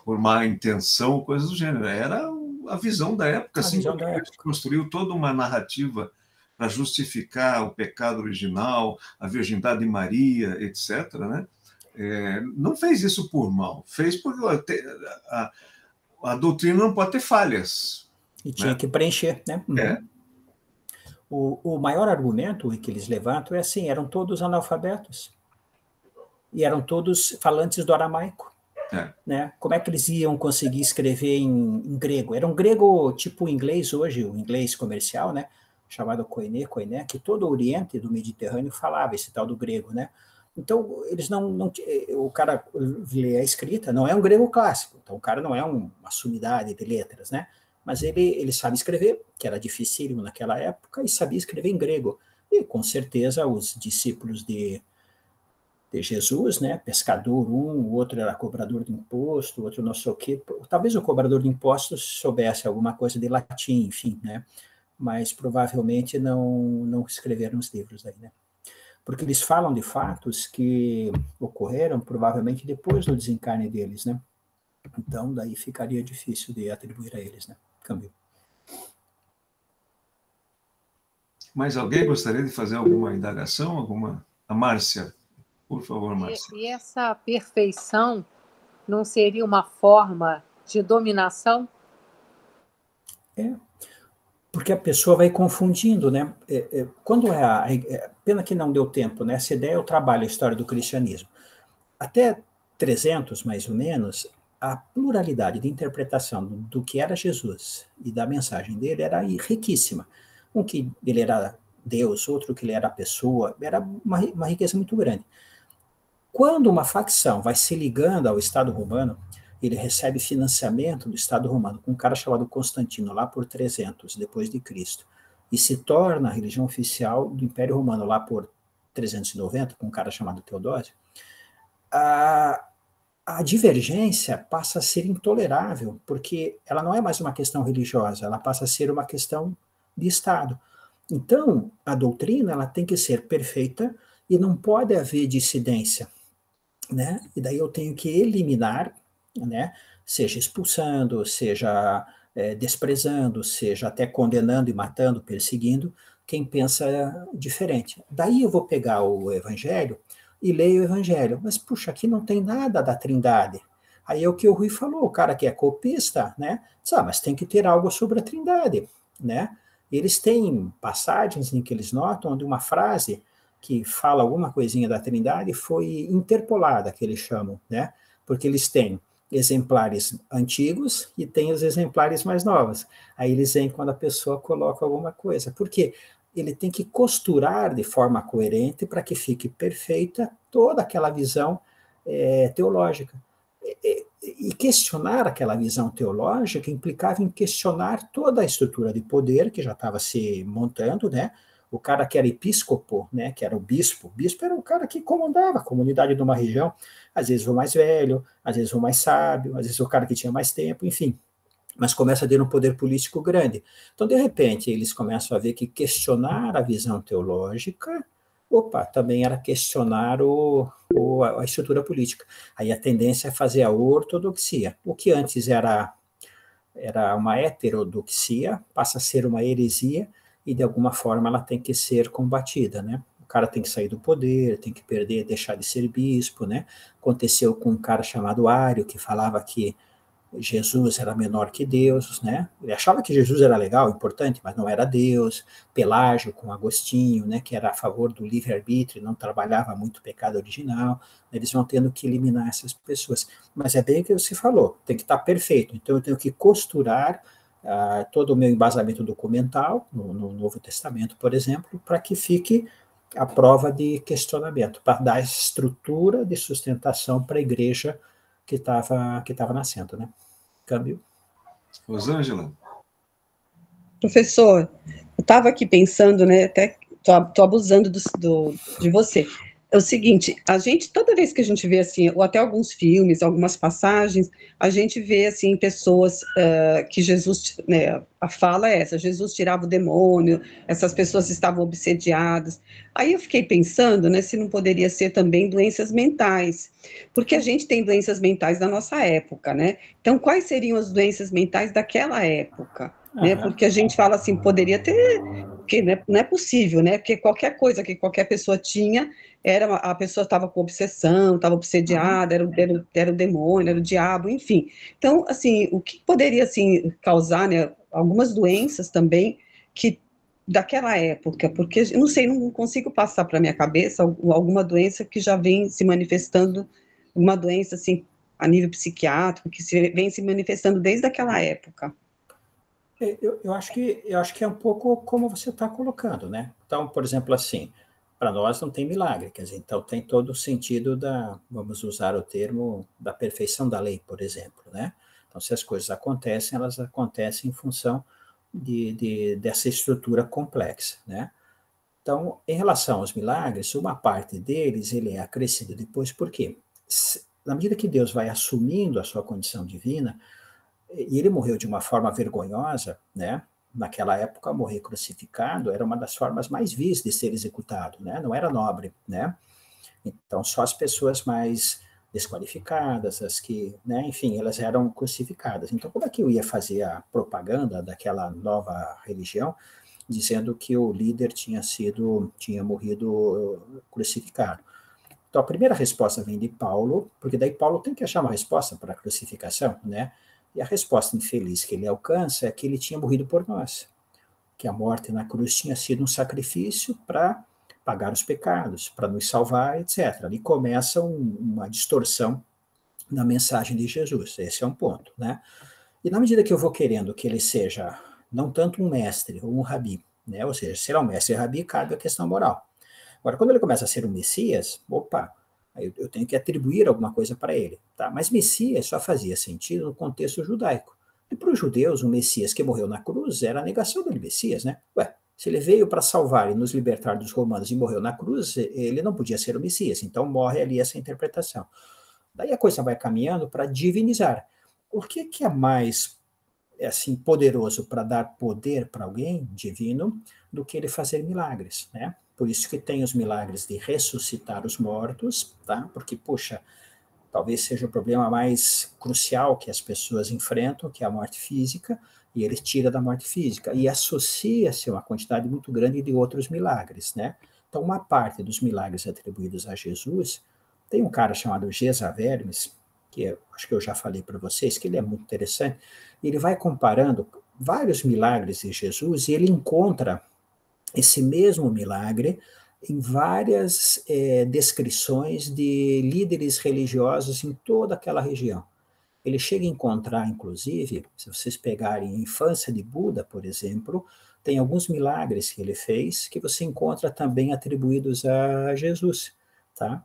má intenção, coisas do gênero. Era a visão da época. Assim, a época construiu toda uma narrativa para justificar o pecado original, a virgindade de Maria, etc., né? Não fez isso por mal, fez porque a doutrina não pode ter falhas. E tinha que preencher, né? O maior argumento que eles levantam é assim, eram todos analfabetos. E eram todos falantes do aramaico. Né? Como é que eles iam conseguir escrever em grego? Era um grego tipo inglês hoje, o inglês comercial, né? Chamado koiné, que todo o Oriente do Mediterrâneo falava esse tal do grego, né? Então, eles o cara lê a escrita, não é um grego clássico, então o cara não é uma sumidade de letras, né? Mas ele sabe escrever, que era dificílimo naquela época, e sabia escrever em grego. E, com certeza, os discípulos de Jesus, né? Pescador o outro era cobrador de imposto, o outro não sei o quê. Talvez o cobrador de impostos soubesse alguma coisa de latim, enfim, né? Mas provavelmente não escreveram os livros aí, né? Porque eles falam de fatos que ocorreram provavelmente depois do desencarne deles, né? Então, daí ficaria difícil de atribuir a eles, né? Câmbio. Mas alguém gostaria de fazer alguma indagação? A Márcia, por favor, Márcia. E essa perfeição não seria uma forma de dominação? Porque a pessoa vai confundindo, né? Quando pena que não deu tempo, né? Essa ideia eu trabalho a história do cristianismo. Até 300, mais ou menos, a pluralidade de interpretação do que era Jesus e da mensagem dele era riquíssima. Um que ele era Deus, outro que ele era pessoa, era uma riqueza muito grande. Quando uma facção vai se ligando ao Estado romano, ele recebe financiamento do Estado romano, com um cara chamado Constantino, lá por 300 depois de Cristo, e se torna a religião oficial do Império Romano, lá por 390, com um cara chamado Teodósio. A divergência passa a ser intolerável, porque ela não é mais uma questão religiosa, ela passa a ser uma questão de Estado. Então, a doutrina ela tem que ser perfeita e não pode haver dissidência, né? E daí eu tenho que eliminar, né? Seja expulsando, seja desprezando, seja até condenando e matando, perseguindo quem pensa diferente. Daí eu vou pegar o Evangelho e leio o Evangelho, mas, puxa, aqui não tem nada da Trindade. Aí é o que o Rui falou, o cara que é copista, né? Mas tem que ter algo sobre a Trindade, né? Eles têm passagens em que eles notam onde uma frase que fala alguma coisinha da Trindade foi interpolada, que eles chamam, né? Porque eles têm exemplares antigos e tem os exemplares mais novos. Aí eles veem quando a pessoa coloca alguma coisa. Por quê? Ele tem que costurar de forma coerente para que fique perfeita toda aquela visão teológica. E questionar aquela visão teológica implicava em questionar toda a estrutura de poder que já estava se montando, né? O cara que era episcopo, né, que era o bispo era o cara que comandava a comunidade de uma região, às vezes o mais velho, às vezes o mais sábio, às vezes o cara que tinha mais tempo, enfim, mas começa a ter um poder político grande. Então, de repente, eles começam a ver que questionar a visão teológica, também era questionar a estrutura política. Aí a tendência é fazer a ortodoxia. O que antes era uma heterodoxia, passa a ser uma heresia, e de alguma forma ela tem que ser combatida, né? O cara tem que sair do poder, tem que perder, deixar de ser bispo, né? Aconteceu com um cara chamado Ário, que falava que Jesus era menor que Deus, né? Ele achava que Jesus era legal, importante, mas não era Deus. Pelágio com Agostinho, né, que era a favor do livre-arbítrio, não trabalhava muito o pecado original. Eles vão tendo que eliminar essas pessoas. Mas é bem o que você falou, tem que estar perfeito. Então eu tenho que costurar todo o meu embasamento documental, no Novo Testamento, por exemplo, para que fique a prova de questionamento, para dar estrutura de sustentação para a igreja que estava nascendo, né? Câmbio. Rosângela. Professor, eu estava aqui pensando, né? Até tô abusando de você. É o seguinte, a gente, toda vez que a gente vê assim, ou até alguns filmes, algumas passagens, a gente vê assim pessoas que Jesus, né, a fala é essa, Jesus tirava o demônio, essas pessoas estavam obsediadas. Aí eu fiquei pensando, né, se não poderia ser também doenças mentais, porque a gente tem doenças mentais da nossa época, né? Então, quais seriam as doenças mentais daquela época? Né? Porque a gente fala assim, poderia ter, porque não é possível, né? Porque qualquer coisa que qualquer pessoa tinha, a pessoa estava com obsessão, estava obsediada, era o demônio, era o diabo, enfim. Então, assim, o que poderia assim causar, né, algumas doenças também que daquela época, porque eu não sei, não consigo passar para minha cabeça alguma doença que já vem se manifestando, uma doença assim a nível psiquiátrico que vem se manifestando desde aquela época. Eu acho que é um pouco como você está colocando, né? Então, por exemplo, assim, para nós não tem milagre, quer dizer, então tem todo o sentido vamos usar o termo, da perfeição da lei, por exemplo, né? Então, se as coisas acontecem, elas acontecem em função dessa estrutura complexa, né? Então, em relação aos milagres, uma parte deles, ele é acrescido depois, por quê? Na medida que Deus vai assumindo a sua condição divina, e ele morreu de uma forma vergonhosa, né? Naquela época, morrer crucificado era uma das formas mais vis de ser executado, né? Não era nobre, né? Então, só as pessoas mais desqualificadas, as que, né, enfim, elas eram crucificadas. Então, como é que eu ia fazer a propaganda daquela nova religião, dizendo que o líder tinha morrido crucificado? Então, a primeira resposta vem de Paulo, porque daí Paulo tem que achar uma resposta para a crucificação, né? E a resposta infeliz que ele alcança é que ele tinha morrido por nós, que a morte na cruz tinha sido um sacrifício para pagar os pecados, para nos salvar, etc. Ali começa uma distorção na mensagem de Jesus, esse é um ponto, né? E na medida que eu vou querendo que ele seja não tanto um mestre ou um rabi, né? Ou seja, será um mestre e rabi, cabe a questão moral. Agora, quando ele começa a ser um Messias, aí eu tenho que atribuir alguma coisa para ele. Tá? Mas Messias só fazia sentido no contexto judaico. E para os judeus, o Messias que morreu na cruz era a negação do Messias, né? Se ele veio para salvar e nos libertar dos romanos e morreu na cruz, ele não podia ser o Messias. Então morre ali essa interpretação. Daí a coisa vai caminhando para divinizar. O que é mais assim poderoso para dar poder para alguém divino do que ele fazer milagres, né? Por isso que tem os milagres de ressuscitar os mortos, tá? Porque, puxa, talvez seja o problema mais crucial que as pessoas enfrentam, que é a morte física, e ele tira da morte física, e associa-se uma quantidade muito grande de outros milagres, né? Então, uma parte dos milagres atribuídos a Jesus, tem um cara chamado Gesa Vermes, que acho que eu já falei para vocês, que ele é muito interessante, ele vai comparando vários milagres de Jesus, e ele encontra esse mesmo milagre em várias descrições de líderes religiosos em toda aquela região. Ele chega a encontrar, inclusive, se vocês pegarem a infância de Buda, por exemplo, tem alguns milagres que ele fez que você encontra também atribuídos a Jesus, tá?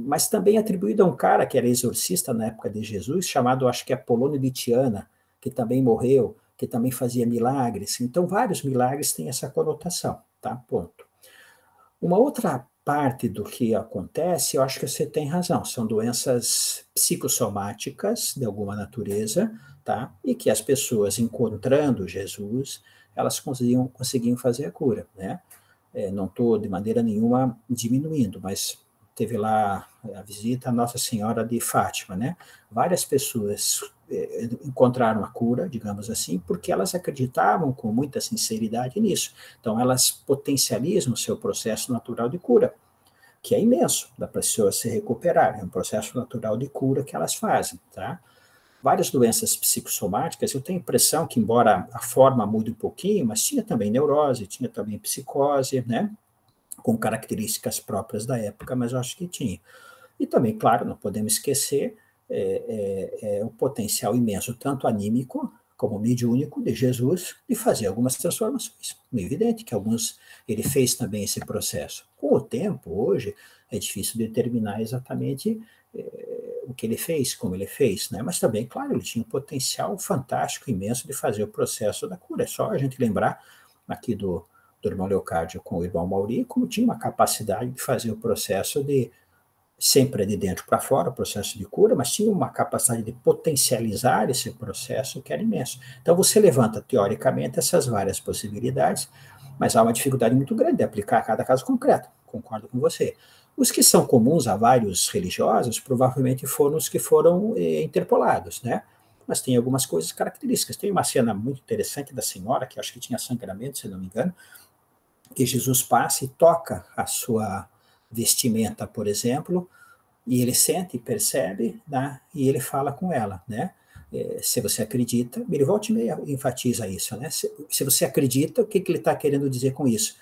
Mas também atribuído a um cara que era exorcista na época de Jesus, chamado, acho que Apolônio de Tiana, que também morreu, que também fazia milagres. Então, vários milagres têm essa conotação, tá? Ponto. Uma outra parte do que acontece, eu acho que você tem razão, são doenças psicossomáticas de alguma natureza, tá? E que as pessoas, encontrando Jesus, elas conseguiam fazer a cura, né? Não estou de maneira nenhuma diminuindo, mas teve lá a visita à Nossa Senhora de Fátima, né? Várias pessoas encontraram a cura, digamos assim, porque elas acreditavam com muita sinceridade nisso. Então, elas potencializam o seu processo natural de cura, que é imenso, da pessoa se recuperar, é um processo natural de cura que elas fazem, tá? Várias doenças psicossomáticas, eu tenho a impressão que, embora a forma mude um pouquinho, mas tinha também neurose, tinha também psicose, né? Com características próprias da época, mas eu acho que tinha. E também, claro, não podemos esquecer o potencial imenso, tanto anímico como mediúnico de Jesus, de fazer algumas transformações. É evidente que alguns ele fez também esse processo. Com o tempo, hoje, é difícil determinar exatamente o que ele fez, como ele fez, né? Mas também, claro, ele tinha um potencial fantástico, imenso, de fazer o processo da cura. É só a gente lembrar aqui do irmão Leocádio com o irmão Mauri, como tinha uma capacidade de fazer o processo de, sempre de dentro para fora, o processo de cura, mas tinha uma capacidade de potencializar esse processo que era imenso. Então você levanta, teoricamente, essas várias possibilidades, mas há uma dificuldade muito grande de aplicar a cada caso concreto, concordo com você. Os que são comuns a vários religiosos, provavelmente foram os que foram interpolados, né? Mas tem algumas coisas características. Tem uma cena muito interessante da senhora, que acho que tinha sangramento, se não me engano, que Jesus passa e toca a sua vestimenta, por exemplo, e ele sente e percebe, né, e ele fala com ela, né? Se você acredita, ele volta e meia enfatiza isso, né? Se você acredita, o que ele está querendo dizer com isso?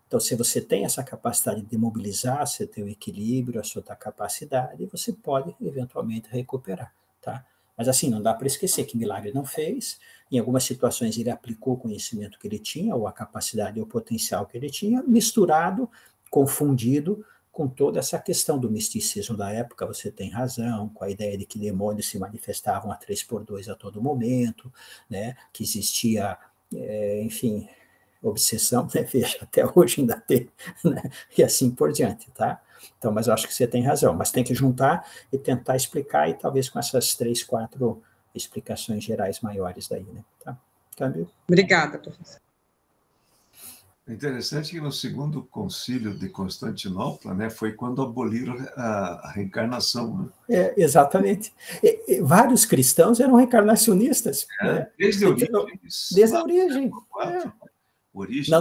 Então, se você tem essa capacidade de mobilizar, você tem o equilíbrio, a sua capacidade, você pode eventualmente recuperar, tá? Mas assim, não dá para esquecer que milagre não fez. Em algumas situações ele aplicou o conhecimento que ele tinha, ou a capacidade ou o potencial que ele tinha, misturado, confundido com toda essa questão do misticismo da época. Você tem razão, com a ideia de que demônios se manifestavam a 3x2 a todo momento, né? Que existia, enfim, obsessão, né? Veja, até hoje ainda tem, né? E assim por diante, tá? Então, mas eu acho que você tem razão, mas tem que juntar e tentar explicar, e talvez com essas 3, 4 explicações gerais maiores daí, né? Tá? Câmbio? Obrigada, professor. É interessante que no segundo concílio de Constantinopla, né, foi quando aboliram a reencarnação. Né? Exatamente. Vários cristãos eram reencarnacionistas. Né? Desde a origem. Desde a origem. Origem.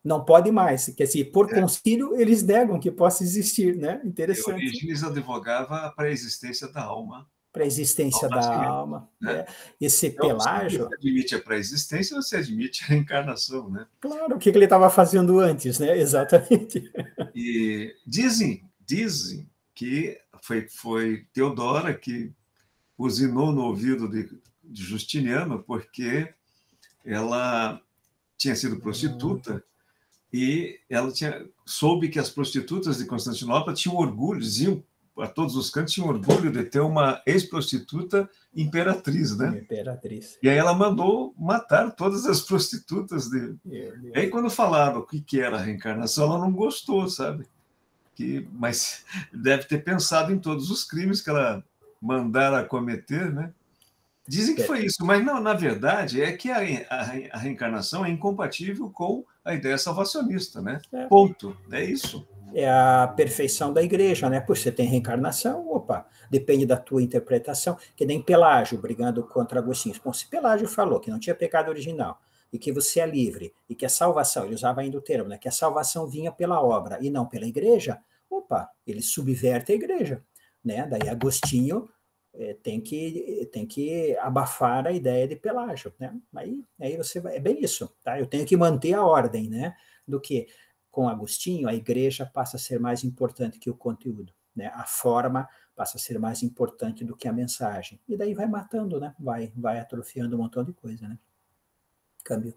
Não pode mais. Quer dizer, por concílio, eles negam que possa existir, né? Interessante. Orígenes advogava para a existência da alma. Para a existência da alma. Né? Esse então, Pelágio... Se você admite a pré-existência, você admite a reencarnação, né? Claro, o que ele estava fazendo antes, né? Exatamente. E dizem que foi Teodora que buzinou no ouvido de Justiniano, porque ela tinha sido prostituta e ela soube que as prostitutas de Constantinopla tinham orgulho, diziam a todos os cantos, tinham orgulho de ter uma ex-prostituta imperatriz, né? Imperatriz. E aí ela mandou matar todas as prostitutas dele. E aí quando falaram o que era a reencarnação, ela não gostou, sabe? Mas deve ter pensado em todos os crimes que ela mandara cometer, né? Dizem que foi isso, mas não, na verdade é que a reencarnação é incompatível com a ideia salvacionista, né? Ponto. É isso. é a perfeição da igreja, né? Por você tem reencarnação, opa, depende da tua interpretação, que nem Pelágio brigando contra Agostinho. Bom, se Pelágio falou que não tinha pecado original, e que você é livre, e que a salvação, ele usava ainda o termo, né? Que a salvação vinha pela obra e não pela igreja, opa, ele subverte a igreja, né? Daí Agostinho tem que abafar a ideia de Pelágio, né? Aí você vai, é bem isso, tá? Eu tenho que manter a ordem, né? Do que com Agostinho, a igreja passa a ser mais importante que o conteúdo, né? A forma passa a ser mais importante do que a mensagem. E daí vai matando, né? Vai atrofiando um montão de coisa, né? Câmbio.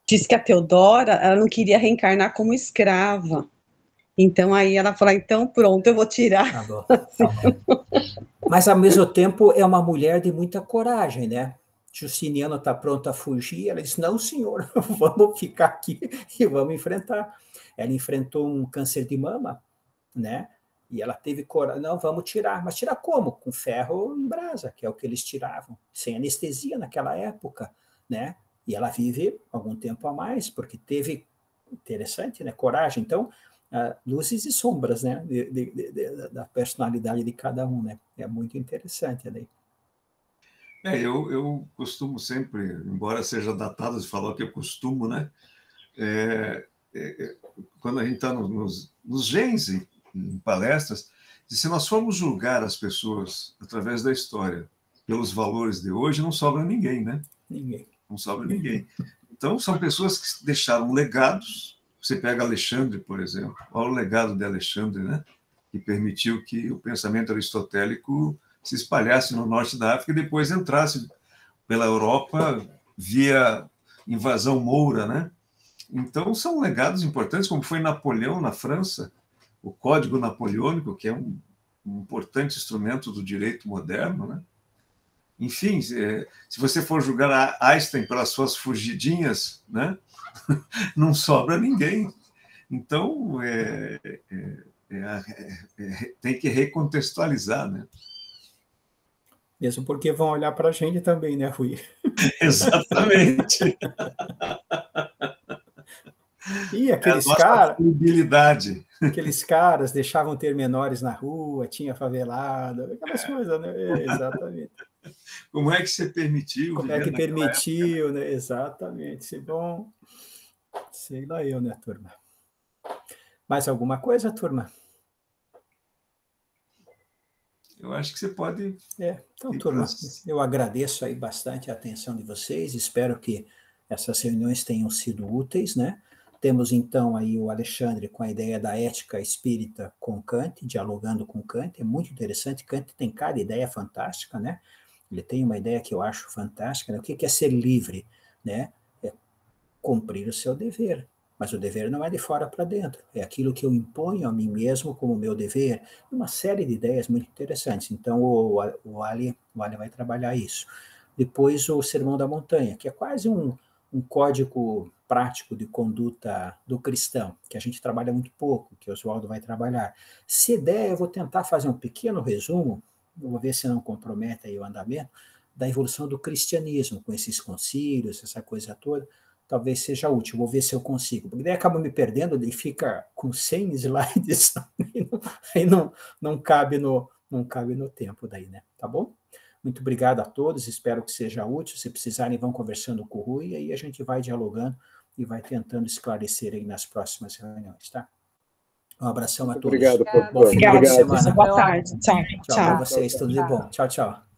Diz que a Teodora, ela não queria reencarnar como escrava. Então, aí ela falou, então pronto, eu vou tirar. Tá bom. Mas, ao mesmo tempo, é uma mulher de muita coragem, né? Justiniano está pronto a fugir, ela disse, não, senhor, vamos ficar aqui e vamos enfrentar. Ela enfrentou um câncer de mama, né? E ela teve coragem, não, vamos tirar. Mas tirar como? Com ferro em brasa, que é o que eles tiravam, sem anestesia naquela época, né? E ela vive algum tempo a mais, porque teve, interessante, né? Coragem. Então, luzes e sombras, né? Da personalidade de cada um, né? É muito interessante daí. Eu costumo sempre, embora seja datado de falar que eu costumo, né? Quando a gente está nos genes, em palestras, se nós formos julgar as pessoas através da história pelos valores de hoje, não sobra ninguém, né? Ninguém. Não sobra ninguém. Então, são pessoas que deixaram legados. Você pega Alexandre, por exemplo. Olha o legado de Alexandre, né? Que permitiu que o pensamento aristotélico se espalhasse no norte da África e depois entrasse pela Europa via invasão moura, né? Então, são legados importantes, como foi Napoleão na França, o Código Napoleônico, que é um importante instrumento do direito moderno, né? Enfim, se você for julgar Einstein pelas suas fugidinhas, né? Não sobra ninguém. Então, tem que recontextualizar, né? Mesmo porque vão olhar para a gente também, né, Rui? Exatamente. E aqueles caras deixavam ter menores na rua, tinha favelado, aquelas coisas, né? Exatamente. Como é que você permitiu? Como é que permitiu, né? Exatamente. Se bom, sei lá eu, né, turma? Mais alguma coisa, turma? Eu acho que você pode... Então, turma, eu agradeço aí bastante a atenção de vocês, espero que essas reuniões tenham sido úteis, né? Temos, então, aí o Alexandre com a ideia da ética espírita com Kant, dialogando com Kant, é muito interessante, Kant tem cada ideia fantástica, né? Ele tem uma ideia que eu acho fantástica, né? O que é ser livre, né? É cumprir o seu dever, mas o dever não é de fora para dentro, é aquilo que eu imponho a mim mesmo como meu dever, uma série de ideias muito interessantes. Então, o Ali vai trabalhar isso. Depois, o Sermão da Montanha, que é quase um código prático de conduta do cristão, que a gente trabalha muito pouco, que o Oswaldo vai trabalhar. Se der, eu vou tentar fazer um pequeno resumo, vou ver se não compromete aí o andamento, da evolução do cristianismo, com esses concílios, essa coisa toda, talvez seja útil, vou ver se eu consigo, porque daí acaba me perdendo e fica com 100 slides, aí não cabe no tempo daí, né? Tá bom? Muito obrigado a todos, espero que seja útil, se precisarem vão conversando com o Rui, e aí a gente vai dialogando e vai tentando esclarecer aí nas próximas reuniões, tá? Um abração a todos. Obrigado, Bom fim de semana. Boa tarde. Tchau. Tchau para vocês, tudo de bom. Tchau, tchau.